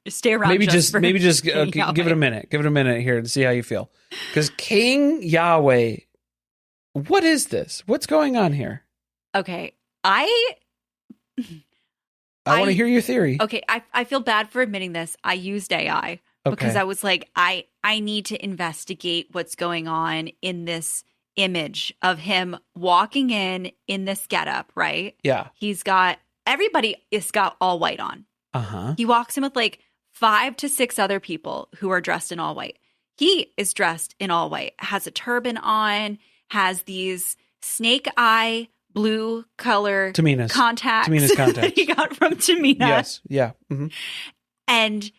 Speaker 2: stay around.
Speaker 1: Maybe just give it a minute. Give it a minute here and see how you feel. Because King Yahweh, what is this? What's going on here?
Speaker 2: Okay, I
Speaker 1: want to hear your theory.
Speaker 2: Okay, I feel bad for admitting this. I used AI because I was like, I need to investigate what's going on in this image of him walking in this getup, right?
Speaker 1: Yeah.
Speaker 2: Everybody has got all white on.
Speaker 1: Uh-huh.
Speaker 2: He walks in with like 5 to 6 other people who are dressed in all white. He is dressed in all white, has a turban on, has these snake eye blue color contacts.
Speaker 1: Tehmeena's contacts.
Speaker 2: He got from Tehmeena.
Speaker 1: Yes. Yeah. Mm-hmm.
Speaker 2: And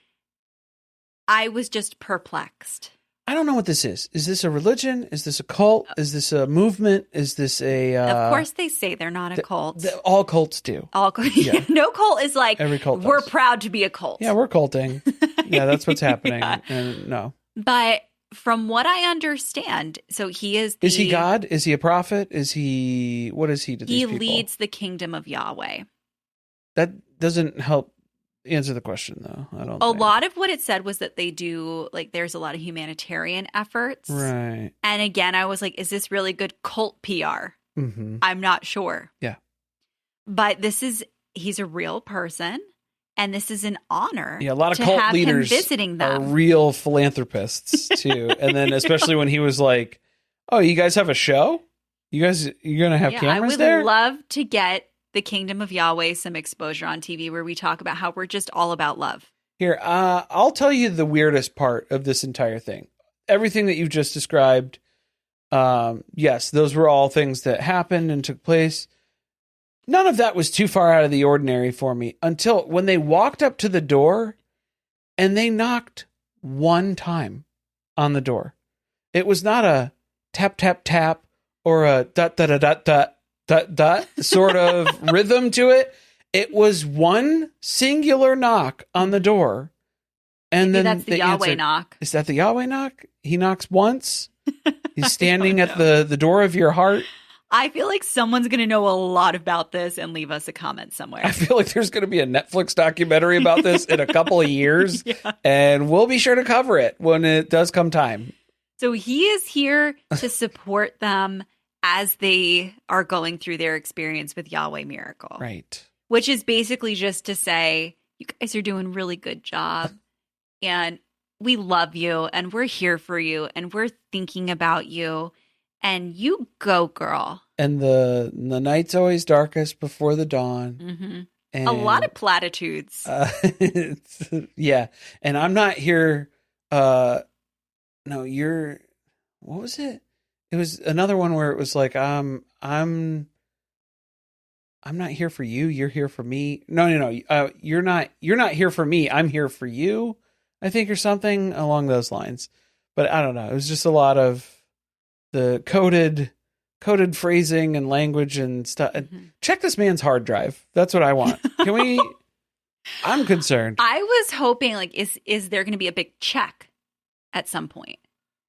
Speaker 2: I was just perplexed.
Speaker 1: I don't know what this is. Is this a religion? Is this a cult? Is this a movement? Is this a...
Speaker 2: of course they say they're not a cult.
Speaker 1: All cults do.
Speaker 2: Yeah. No cult is like,
Speaker 1: every cult
Speaker 2: we're
Speaker 1: does.
Speaker 2: proud to be a cult.
Speaker 1: Yeah, we're culting. Yeah, that's what's happening.
Speaker 2: Yeah.
Speaker 1: And no.
Speaker 2: But from what I understand, so he is
Speaker 1: Is he God? Is he a prophet? Is he... What is he to these people?
Speaker 2: He leads the kingdom of Yahweh.
Speaker 1: That doesn't help answer the question, though. I don't
Speaker 2: A
Speaker 1: think.
Speaker 2: lot of what it said was that they do, like, there's a lot of humanitarian efforts.
Speaker 1: Right.
Speaker 2: And again, I was like, is this really good cult PR?
Speaker 1: Mm-hmm.
Speaker 2: I'm not sure.
Speaker 1: Yeah.
Speaker 2: But he's a real person, and this is an honor.
Speaker 1: Yeah, a lot of cult leaders
Speaker 2: visiting them.
Speaker 1: are real philanthropists, too. And then especially when he was like, oh, you guys have a show? You're going to have cameras there?
Speaker 2: I would love to get the Kingdom of Yahweh some exposure on TV where we talk about how we're just all about love.
Speaker 1: Here, I'll tell you the weirdest part of this entire thing. Everything that you've just described, yes, those were all things that happened and took place. None of that was too far out of the ordinary for me until when they walked up to the door and they knocked one time on the door. It was not a tap, tap, tap or a dot, dot, dot, dot, dot. That sort of rhythm to it. It was one singular knock on the door. And
Speaker 2: Maybe
Speaker 1: then
Speaker 2: that's the Yahweh knock.
Speaker 1: Is that the Yahweh knock? He knocks once. He's standing at the door of your heart.
Speaker 2: I feel like someone's going to know a lot about this and leave us a comment somewhere.
Speaker 1: I feel like there's going to be a Netflix documentary about this in a couple of years. Yeah. And we'll be sure to cover it when it does come time.
Speaker 2: So he is here to support them as they are going through their experience with Yahweh Miracle.
Speaker 1: Right.
Speaker 2: Which is basically just to say, you guys are doing a really good job. And we love you. And we're here for you. And we're thinking about you. And you go, girl.
Speaker 1: And the night's always darkest before the dawn.
Speaker 2: Mm-hmm.
Speaker 1: And,
Speaker 2: a lot of platitudes.
Speaker 1: Yeah. And I'm not here. No, you're... What was it? It was another one where it was like, I'm not here for you. You're here for me. No. You're not here for me. I'm here for you. I think, or something along those lines. But I don't know. It was just a lot of the coded phrasing and language and stuff. Mm-hmm. Check this man's hard drive. That's what I want. Can we? I'm concerned.
Speaker 2: I was hoping, like, is there going to be a big check at some point?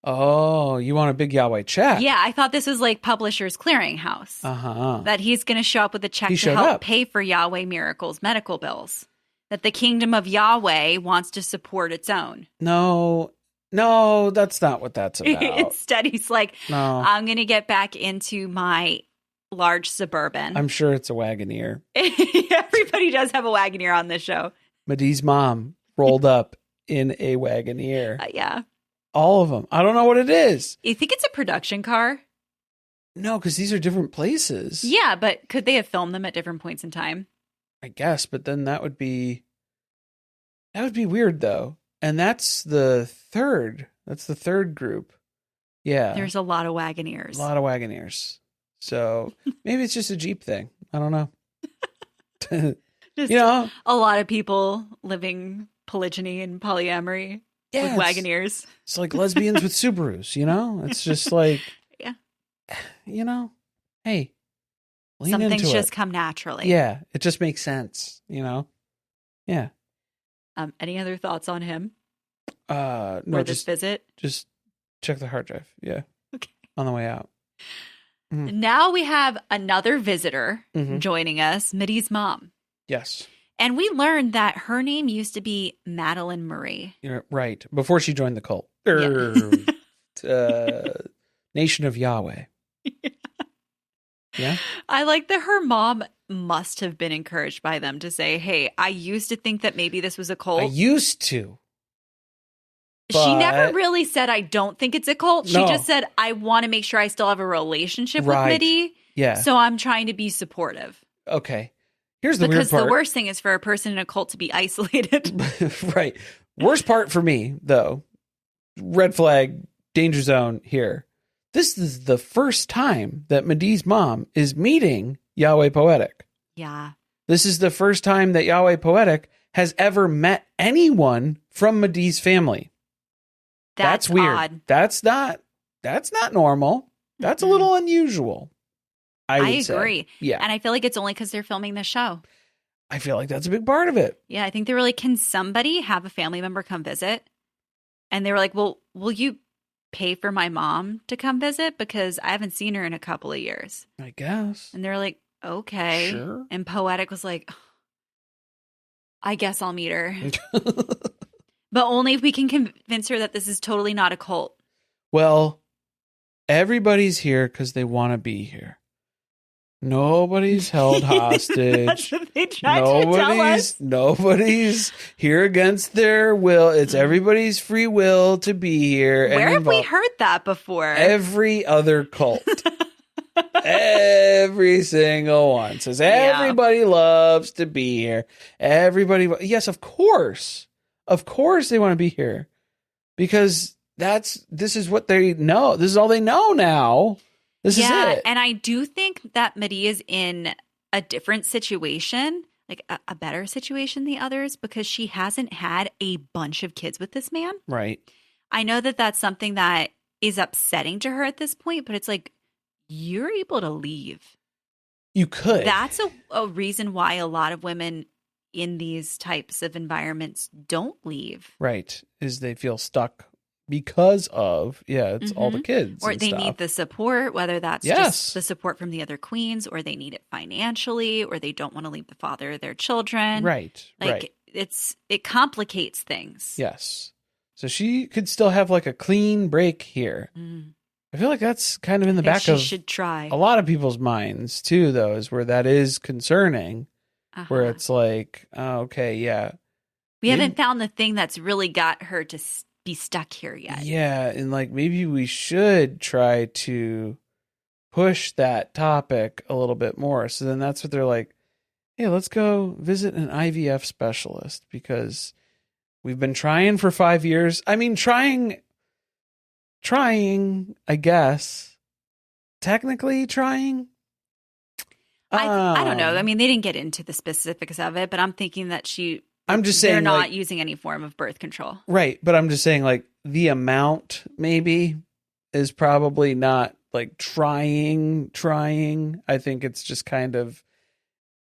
Speaker 1: Oh, you want a big Yahweh check?
Speaker 2: Yeah, I thought this was like Publishers Clearinghouse.
Speaker 1: Uh-huh.
Speaker 2: That he's going to show up with a check to help pay for Yahweh Miracle's medical bills. That the kingdom of Yahweh wants to support its own.
Speaker 1: No, that's not what that's about.
Speaker 2: Instead, he's like,
Speaker 1: no.
Speaker 2: I'm going to get back into my large Suburban.
Speaker 1: I'm sure it's a Wagoneer.
Speaker 2: Everybody does have a Wagoneer on this show.
Speaker 1: Madi's mom rolled up in a Wagoneer.
Speaker 2: Yeah.
Speaker 1: All of them. I don't know what it is.
Speaker 2: You think it's a production car?
Speaker 1: No, because these are different places.
Speaker 2: Yeah, but could they have filmed them at different points in time?
Speaker 1: I guess, but then that would be weird though. And that's the third group. Yeah.
Speaker 2: There's a lot of Wagoneers.
Speaker 1: A lot of Wagoneers. So maybe it's just a Jeep thing. I don't know.
Speaker 2: Just a lot of people living polygyny and polyamory with Wagoneers.
Speaker 1: It's like lesbians with Subarus, It's just like,
Speaker 2: yeah.
Speaker 1: Hey, lean
Speaker 2: some
Speaker 1: into
Speaker 2: things
Speaker 1: it.
Speaker 2: just come naturally.
Speaker 1: Yeah, it just makes sense, Yeah.
Speaker 2: Any other thoughts on him?
Speaker 1: No,
Speaker 2: or this visit?
Speaker 1: Just check the hard drive. Yeah.
Speaker 2: Okay.
Speaker 1: On the way out.
Speaker 2: Now we have another visitor joining us, Madi's mom.
Speaker 1: Yes.
Speaker 2: And we learned that her name used to be Madeline Marie.
Speaker 1: You're right. Before she joined the cult. Nation of Yahweh. Yeah.
Speaker 2: I like that her mom must have been encouraged by them to say, hey, I used to think that maybe this was a cult.
Speaker 1: I used to.
Speaker 2: She never really said, I don't think it's a cult. She just said, I want to make sure I still have a relationship with Madi.
Speaker 1: Yeah.
Speaker 2: So I'm trying to be supportive.
Speaker 1: Okay. Here's the weird part.
Speaker 2: Because the worst thing is for a person in a cult to be isolated.
Speaker 1: Right. Worst part for me, though, red flag, danger zone here. This is the first time that Madi's mom is meeting Yahweh Poetic.
Speaker 2: Yeah.
Speaker 1: This is the first time that Yahweh Poetic has ever met anyone from Madi's family. That's weird.
Speaker 2: Odd.
Speaker 1: That's not normal. That's a little unusual. I
Speaker 2: agree.
Speaker 1: Say. Yeah.
Speaker 2: And I feel like it's only because they're filming the show.
Speaker 1: I feel like that's a big part of it.
Speaker 2: Yeah. I think they were like, can somebody have a family member come visit? And they were like, well, will you pay for my mom to come visit? Because I haven't seen her in a couple of years.
Speaker 1: I guess.
Speaker 2: And they're like, okay.
Speaker 1: Sure.
Speaker 2: And Poetic was like, I guess I'll meet her. But only if we can convince her that this is totally not a cult.
Speaker 1: Well, everybody's here because they want to be here. Nobody's held hostage.
Speaker 2: That's what they tried to tell us.
Speaker 1: Nobody's here against their will. It's everybody's free will to be here.
Speaker 2: Where have we heard that before?
Speaker 1: Every other cult. Every single one says everybody loves to be here. Everybody. Yes, of course. Of course they want to be here because this is what they know. This is all they know now. This is it.
Speaker 2: And I do think that Madi is in a different situation, like a better situation than the others, because she hasn't had a bunch of kids with this man.
Speaker 1: Right.
Speaker 2: I know that that's something that is upsetting to her at this point, but it's like, you're able to leave.
Speaker 1: You could.
Speaker 2: That's a reason why a lot of women in these types of environments don't leave.
Speaker 1: Right. Is they feel stuck because of, it's all the kids.
Speaker 2: Or they need the support, whether that's just the support from the other queens, or they need it financially, or they don't want to leave the father of their children.
Speaker 1: Right.
Speaker 2: Like it complicates things.
Speaker 1: Yes. So she could still have like a clean break here. I feel like that's kind of in the back of
Speaker 2: should try.
Speaker 1: A lot of people's minds too, though, is where that is concerning. Where it's like, oh, okay, yeah.
Speaker 2: We haven't found the thing that's really got her to be stuck here yet.
Speaker 1: Yeah, and like maybe we should try to push that topic a little bit more. So then that's what they're like, hey, let's go visit an IVF specialist because we've been trying for 5 years. I mean, trying, I guess. Technically trying.
Speaker 2: I don't know. I mean, they didn't get into the specifics of it, but I'm thinking that
Speaker 1: I'm just saying
Speaker 2: they're not using any form of birth control.
Speaker 1: Right. But I'm just saying like the amount maybe is probably not like trying. I think it's just kind of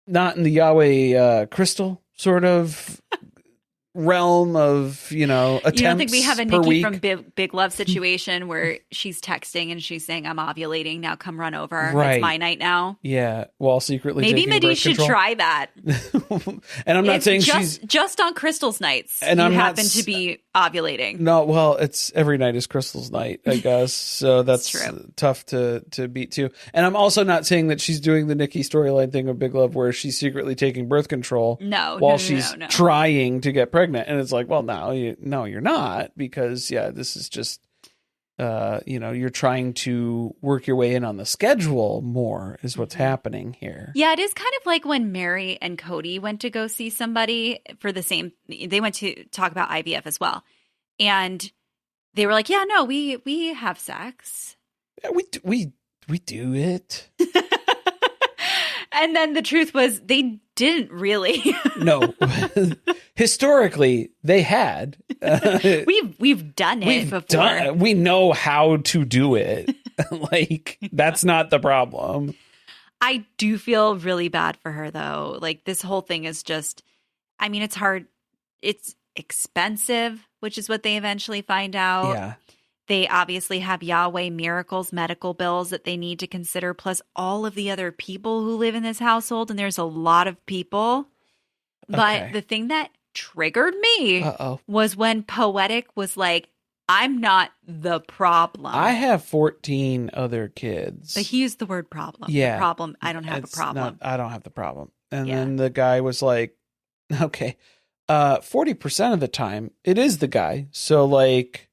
Speaker 1: not in the Yahweh Krystal sort of realm of, attempts.
Speaker 2: You don't think we have a
Speaker 1: per
Speaker 2: Nikki
Speaker 1: week.
Speaker 2: from Big Love situation where she's texting and she's saying, I'm ovulating, now come run over.
Speaker 1: Right.
Speaker 2: It's my night now.
Speaker 1: Yeah, while secretly
Speaker 2: Maybe
Speaker 1: taking
Speaker 2: Madi
Speaker 1: birth
Speaker 2: should
Speaker 1: control.
Speaker 2: try that.
Speaker 1: And I'm not saying she's
Speaker 2: just on Krystal's nights.
Speaker 1: And
Speaker 2: you
Speaker 1: I'm not
Speaker 2: happen to be ovulating.
Speaker 1: No, well, it's every night is Krystal's night, I guess. So that's
Speaker 2: true.
Speaker 1: tough to beat too. And I'm also not saying that she's doing the Nikki storyline thing of Big Love where she's secretly taking birth control while she's trying to get pregnant. And it's like, well, no, you're not, because this is just you're trying to work your way in on the schedule more is what's happening here.
Speaker 2: Yeah, it is kind of like when Mary and Cody went to go see somebody for they went to talk about IVF as well. And they were like, yeah, no, we have sex.
Speaker 1: Yeah, we do it.
Speaker 2: And then the truth was they didn't really.
Speaker 1: No. Historically, they had.
Speaker 2: We've done it before.
Speaker 1: We know how to do it. Like, that's not the problem.
Speaker 2: I do feel really bad for her, though. Like, this whole thing is just, I mean, it's hard. It's expensive, which is what they eventually find out.
Speaker 1: Yeah.
Speaker 2: They obviously have Yahweh Miracles medical bills that they need to consider, plus all of the other people who live in this household. And there's a lot of people. But the thing that triggered me was when Poetic was like, I'm not the problem.
Speaker 1: I have 14 other kids.
Speaker 2: But he used the word problem.
Speaker 1: Yeah.
Speaker 2: The problem. I don't have a problem.
Speaker 1: I don't have the problem. And then the guy was like, okay, 40% of the time it is the guy. So like,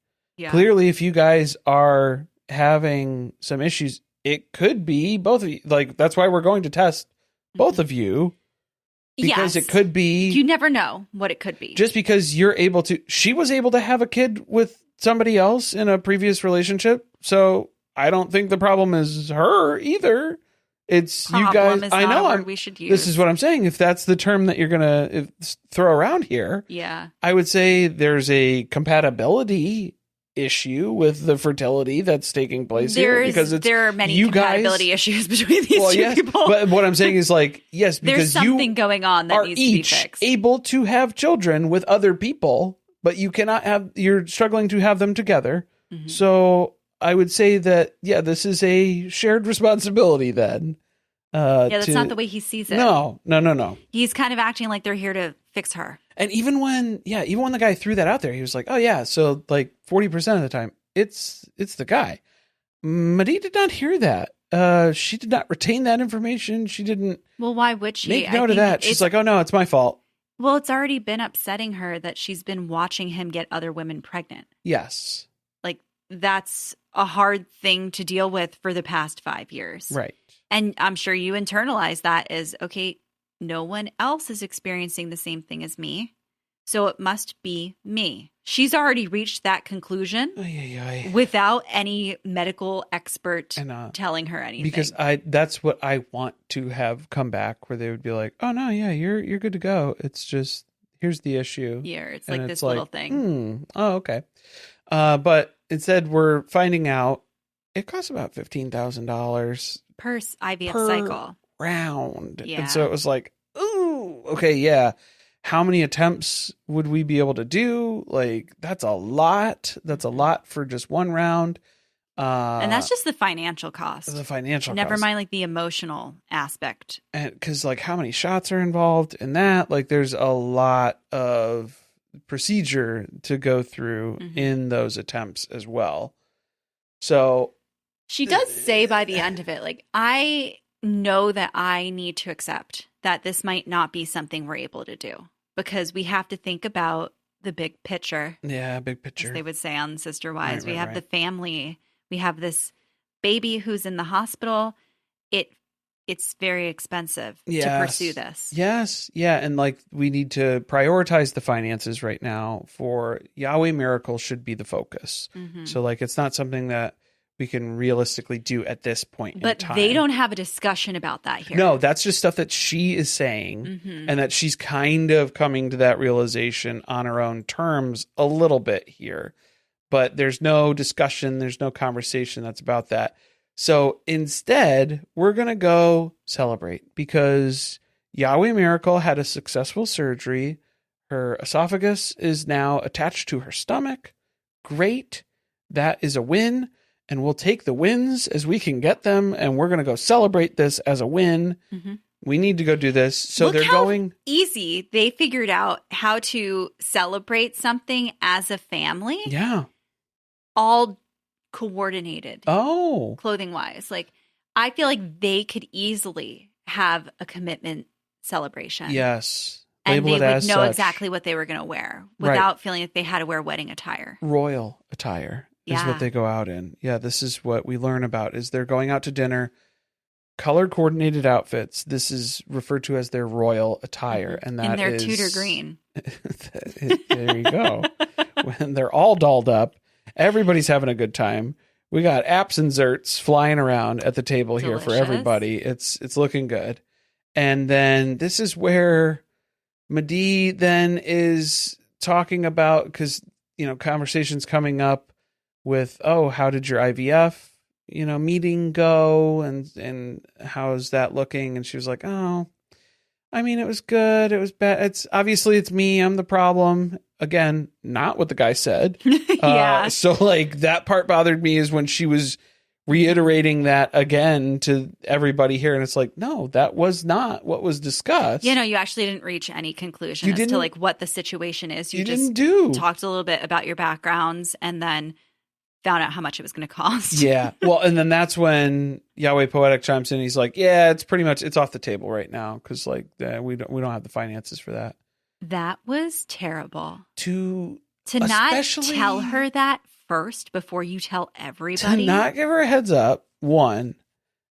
Speaker 1: clearly if you guys are having some issues, it could be both of you. Like, that's why we're going to test both of you. Because it could be.
Speaker 2: You never know what it could be.
Speaker 1: Just because she was able to have a kid with somebody else in a previous relationship. So I don't think the problem is her either. It's you guys.
Speaker 2: Is not a word we should use.
Speaker 1: This is what I'm saying. If that's the term that you're going to throw around here.
Speaker 2: Yeah.
Speaker 1: I would say there's a compatibility issue with the fertility that's taking place here, because
Speaker 2: there are many compatibility issues between these two people.
Speaker 1: But what I'm saying is, like, yes, because
Speaker 2: there's something going on that needs to be fixed.
Speaker 1: Able to have children with other people, but you're struggling to have them together. Mm-hmm. So I would say that this is a shared responsibility then.
Speaker 2: That's not the way he sees it.
Speaker 1: No.
Speaker 2: He's kind of acting like they're here to fix her.
Speaker 1: And even when the guy threw that out there, he was like, oh yeah, so like 40% of the time it's the guy. Madi did not hear that. She did not retain that information. She didn't.
Speaker 2: Well, why would she?
Speaker 1: Make note of that. She's like, oh no, it's my fault.
Speaker 2: Well, it's already been upsetting her that she's been watching him get other women pregnant.
Speaker 1: Yes.
Speaker 2: Like, that's a hard thing to deal with for the past 5 years.
Speaker 1: Right.
Speaker 2: And I'm sure you internalize that as, okay, no one else is experiencing the same thing as me, so it must be me. She's already reached that conclusion without any medical expert telling her anything.
Speaker 1: Because that's what I want to have come back, where they would be like, oh no, yeah, you're good to go. It's just, here's the issue.
Speaker 2: Yeah, it's like this little thing.
Speaker 1: Oh, okay. But instead we're finding out it costs about $15,000
Speaker 2: per IVF cycle.
Speaker 1: Round.
Speaker 2: Yeah.
Speaker 1: And so it was like, ooh, okay, yeah. How many attempts would we be able to do? Like, that's a lot. That's a lot for just one round.
Speaker 2: And that's just the financial cost. Never
Speaker 1: cost.
Speaker 2: mind like the emotional aspect.
Speaker 1: And because like how many shots are involved in that? Like, there's a lot of procedure to go through in those attempts as well. So
Speaker 2: she does say by the end of it, like, I know that I need to accept that this might not be something we're able to do, because we have to think about the big picture.
Speaker 1: Yeah, big picture.
Speaker 2: As they would say on Sister Wives. We have the family. We have this baby who's in the hospital. It's very expensive to pursue this.
Speaker 1: Yes. Yeah. And like, we need to prioritize the finances right now for Yahweh Miracle should be the focus. Mm-hmm. So like, it's not something that we can realistically do at this point in time.
Speaker 2: But they don't have a discussion about that here.
Speaker 1: No, that's just stuff that she is saying, and that she's kind of coming to that realization on her own terms a little bit here. But there's no discussion, there's no conversation that's about that. So instead, we're going to go celebrate, because Yahweh Miracle had a successful surgery. Her esophagus is now attached to her stomach. Great. That is a win. And we'll take the wins as we can get them. And we're going to go celebrate this as a win. Mm-hmm. We need to go do this. So they're going
Speaker 2: easy. They figured out how to celebrate something as a family.
Speaker 1: Yeah.
Speaker 2: All coordinated.
Speaker 1: Oh.
Speaker 2: Clothing wise. Like, I feel like they could easily have a commitment celebration.
Speaker 1: Yes.
Speaker 2: And
Speaker 1: Label
Speaker 2: they would know
Speaker 1: such.
Speaker 2: Exactly what they were going to wear without feeling like they had to wear wedding attire.
Speaker 1: Royal attire is what they go out in. Yeah, this is what we learn about is they're going out to dinner, color coordinated outfits. This is referred to as their royal attire. And that
Speaker 2: in their
Speaker 1: is
Speaker 2: Tudor green.
Speaker 1: There you go. When they're all dolled up, everybody's having a good time. We got apps and zerts flying around at the table here for everybody. It's looking good. And then this is where Madi then is talking about, because, conversations coming up with, how did your IVF, meeting go? And how's that looking? And she was like, it was good. It was bad. It's me. I'm the problem. Again, not what the guy said.
Speaker 2: Yeah.
Speaker 1: So that part bothered me is when she was reiterating that again to everybody here. And it's like, no, that was not what was discussed.
Speaker 2: You actually didn't reach any conclusion as to what the situation is. You just talked a little bit about your backgrounds and then found out how much it was going to cost.
Speaker 1: Yeah. Well, and then that's when Yahweh Poetic chimes in. He's like, yeah, it's pretty much, it's off the table right now. Cause we don't have the finances for that.
Speaker 2: That was terrible.
Speaker 1: To
Speaker 2: not tell her that first before you tell everybody.
Speaker 1: To not give her a heads up, one,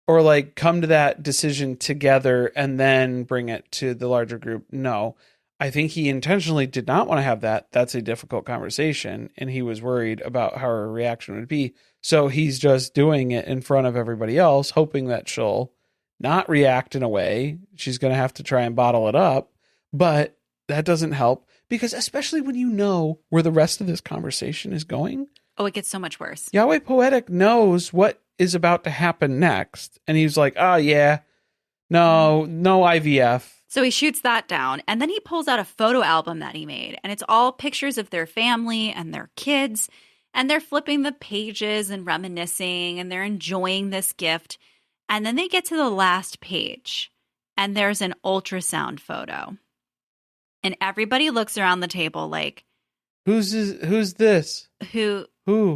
Speaker 1: or come to that decision together and then bring it to the larger group. No, I think he intentionally did not want to have that. That's a difficult conversation. And he was worried about how her reaction would be. So he's just doing it in front of everybody else, hoping that she'll not react in a way. She's going to have to try and bottle it up. But that doesn't help, because especially when you know where the rest of this conversation is going.
Speaker 2: Oh, it gets so much worse.
Speaker 1: Yahweh Poetic knows what is about to happen next. And he's like, no IVF.
Speaker 2: So he shoots that down, and then he pulls out a photo album that he made, and it's all pictures of their family and their kids, and they're flipping the pages and reminiscing, and they're enjoying this gift. And then they get to the last page, and there's an ultrasound photo. And everybody looks around the table like,
Speaker 1: who's this?
Speaker 2: Who?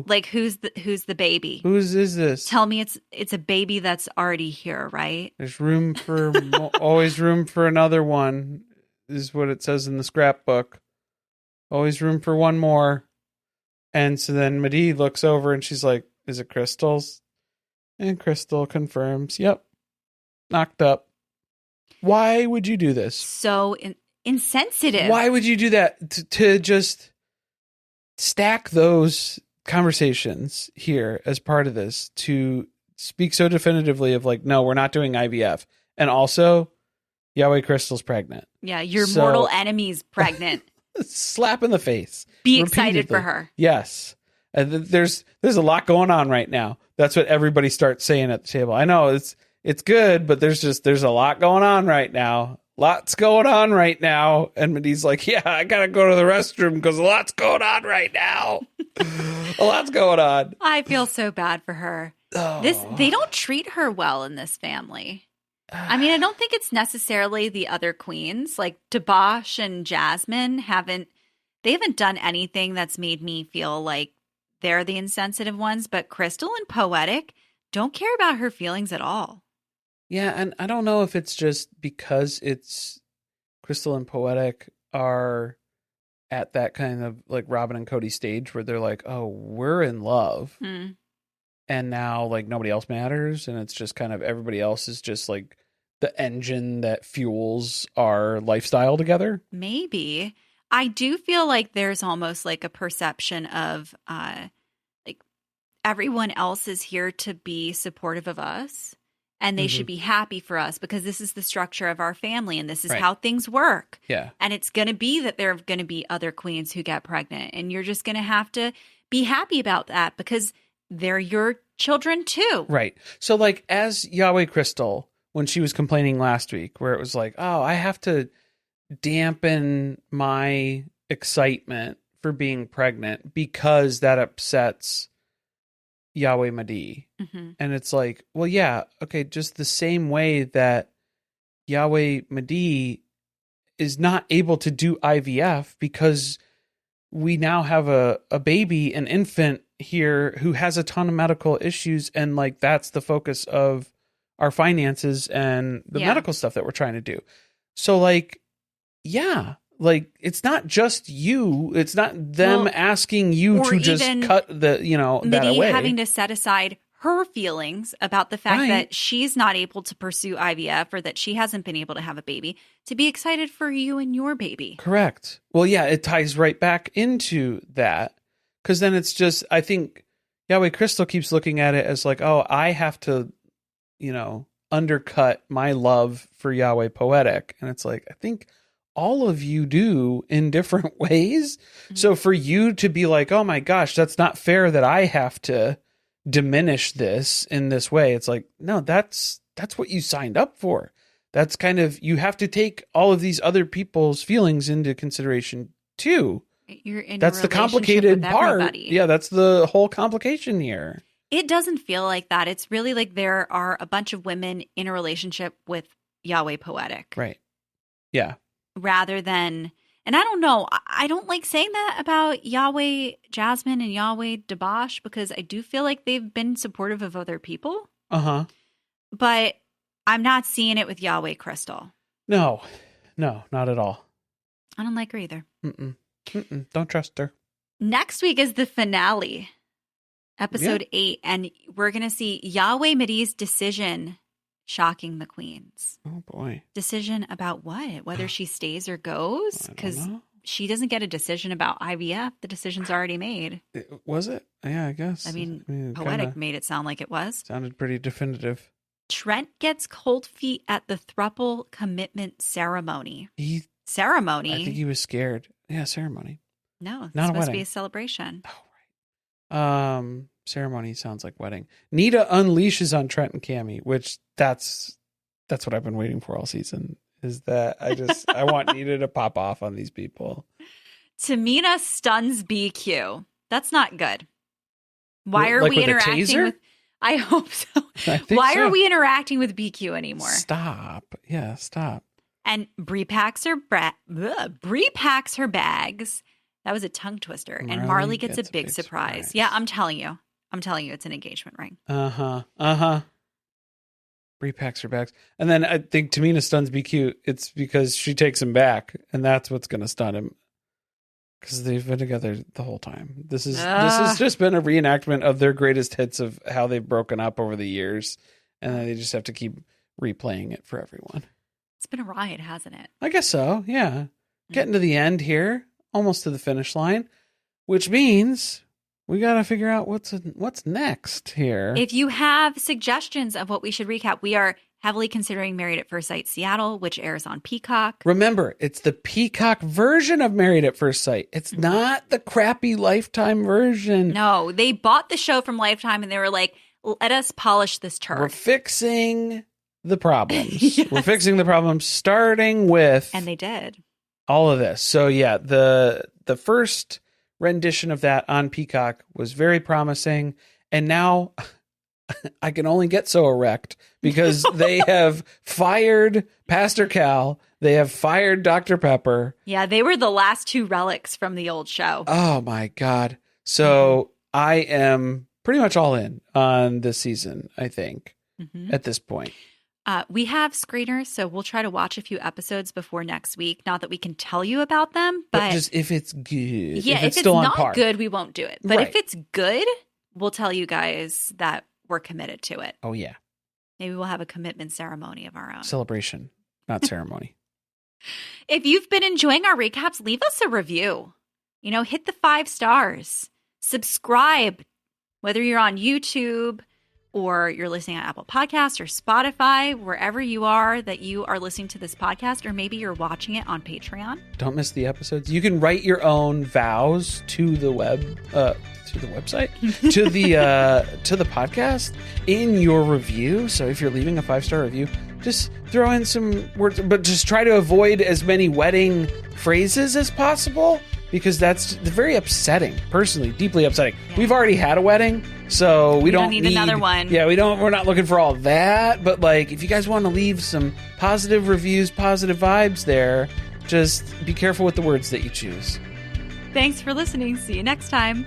Speaker 2: Like, who's the baby?
Speaker 1: Whose is this?
Speaker 2: Tell me it's a baby that's already here, right?
Speaker 1: There's room for always room for another one, is what it says in the scrapbook. Always room for one more. And so then Madi looks over and she's like, is it Krystal's? And Krystal confirms, yep, knocked up. Why would you do this?
Speaker 2: So insensitive.
Speaker 1: Why would you do that? To just stack those conversations here as part of this, to speak so definitively of no, we're not doing IVF. And also, Yahweh Krystal's pregnant.
Speaker 2: Yeah, your mortal enemy's pregnant.
Speaker 1: Slap in the face.
Speaker 2: Be excited for her.
Speaker 1: Yes. And there's a lot going on right now. That's what everybody starts saying at the table. I know it's good, but there's a lot going on right now. Lots going on right now. And Madi's like, yeah, I got to go to the restroom because a lot's going on right now. A lot's going on.
Speaker 2: I feel so bad for her. Oh. They don't treat her well in this family. I don't think it's necessarily the other queens. Like Dabosh and Jasmine haven't done anything that's made me feel like they're the insensitive ones. But Krystal and Poetic don't care about her feelings at all.
Speaker 1: Yeah, and I don't know if it's just because it's Krystal and Poetic are at that kind of Robin and Cody stage where they're like, oh, we're in love. Mm. And now nobody else matters. And it's just kind of everybody else is just the engine that fuels our lifestyle together.
Speaker 2: Maybe. I do feel like there's almost a perception of everyone else is here to be supportive of us. And they should be happy for us because this is the structure of our family and this is how things work.
Speaker 1: Yeah.
Speaker 2: And it's going to be that there are going to be other queens who get pregnant. And you're just going to have to be happy about that because they're your children too.
Speaker 1: Right. So as Yahweh Krystal, when she was complaining last week, where it was like, oh, I have to dampen my excitement for being pregnant because that upsets Yahweh Madi.
Speaker 2: Mm-hmm.
Speaker 1: And it's like, well, yeah, okay, just the same way that Yahweh Madi is not able to do IVF because we now have a baby, an infant here who has a ton of medical issues, and like that's the focus of our finances and the medical stuff that we're trying to do. So like, yeah, like it's not just you, it's not them asking you to just cut the, that away.
Speaker 2: Having to set aside her feelings about the fact that she's not able to pursue IVF or that she hasn't been able to have a baby to be excited for you and your baby.
Speaker 1: Correct. Well, yeah, it ties right back into that, because then it's just, I think Yahweh Krystal keeps looking at it as like, oh, I have to, undercut my love for Yahweh Poetic. And it's like, I think all of you do in different ways. Mm-hmm. So for you to be like, oh my gosh, that's not fair that I have to diminish this in this way. It's like, no, that's what you signed up for. That's kind of, you have to take all of these other people's feelings into consideration too. That's the complicated part. Everybody. Yeah, that's the whole complication here.
Speaker 2: It doesn't feel like that. It's really like there are a bunch of women in a relationship with Yahweh Poetic.
Speaker 1: Right. Yeah.
Speaker 2: Rather than, and I don't know, I don't like saying that about Yahweh Jasmine and Yahweh Dabash, because I do feel like they've been supportive of other people.
Speaker 1: Uh-huh.
Speaker 2: But I'm not seeing it with Yahweh Krystal.
Speaker 1: No, not at all.
Speaker 2: I don't like her either.
Speaker 1: Don't trust her.
Speaker 2: Next week is the finale, episode 8, and we're going to see Yahweh Madi's decision shocking the queens.
Speaker 1: Oh, boy.
Speaker 2: Decision about what? Whether she stays or goes? Because she doesn't get a decision about IVF. The decision's already made.
Speaker 1: Was it? Yeah, I guess.
Speaker 2: I mean Poetic made it sound like it was.
Speaker 1: Sounded pretty definitive.
Speaker 2: Trent gets cold feet at the throuple commitment ceremony. Ceremony?
Speaker 1: I think he was scared. Yeah, ceremony.
Speaker 2: No, it's supposed to be a celebration.
Speaker 1: Oh, right. Ceremony sounds like wedding. Nita unleashes on Trent and Cammy, which that's what I've been waiting for all season. Is that I want Nita to pop off on these people.
Speaker 2: Tehmeena stuns BQ. That's not good. Why are we interacting with? I hope so. Why are we interacting with BQ anymore?
Speaker 1: Stop. Yeah, stop.
Speaker 2: And Bree packs her bags. That was a tongue twister. And Marley gets a big surprise. Yeah, I'm telling you, it's an engagement ring.
Speaker 1: Bree packs her bags. And then I think Tehmeena stuns BQ. It's because she takes him back, and that's what's going to stun him. Because they've been together the whole time. This has just been a reenactment of their greatest hits of how they've broken up over the years. And then they just have to keep replaying it for everyone.
Speaker 2: It's been a ride, hasn't it?
Speaker 1: I guess so, yeah. Getting to the end here. Almost to the finish line, which means we got to figure out what's next here.
Speaker 2: If you have suggestions of what we should recap, we are heavily considering Married at First Sight Seattle, which airs on Peacock.
Speaker 1: Remember, it's the Peacock version of Married at First Sight. It's not the crappy Lifetime version.
Speaker 2: No, they bought the show from Lifetime and they were like, let us polish this turd.
Speaker 1: We're fixing the problems. Yes. We're fixing the problems starting with...
Speaker 2: And they did.
Speaker 1: All of this. So yeah, the first rendition of that on Peacock was very promising. And now I can only get so erect because they have fired Pastor Cal. They have fired Dr. Pepper.
Speaker 2: Yeah, they were the last two relics from the old show.
Speaker 1: Oh my God. So I am pretty much all in on this season, I think, at this point.
Speaker 2: We have screeners, so we'll try to watch a few episodes before next week. Not that we can tell you about them, but
Speaker 1: just if it's good.
Speaker 2: Yeah, if it's
Speaker 1: still
Speaker 2: not
Speaker 1: on par.
Speaker 2: good, we won't do it. But if it's good, we'll tell you guys that we're committed to it.
Speaker 1: Oh, yeah.
Speaker 2: Maybe we'll have a commitment ceremony of our own.
Speaker 1: Celebration, not ceremony.
Speaker 2: If you've been enjoying our recaps, leave us a review. Hit the 5 stars. Subscribe, whether you're on YouTube or you're listening on Apple Podcasts or Spotify, wherever you are that you are listening to this podcast, or maybe you're watching it on Patreon.
Speaker 1: Don't miss the episodes. You can write your own vows to the website, to the podcast in your review. So if you're leaving a 5-star review, just throw in some words, but just try to avoid as many wedding phrases as possible, because that's very upsetting, personally, deeply upsetting. Yeah. We've already had a wedding, so we don't need
Speaker 2: another one.
Speaker 1: Yeah, we're not looking for all that, but like, if you guys want to leave some positive reviews, positive vibes there, just be careful with the words that you choose.
Speaker 2: Thanks for listening. See you next time.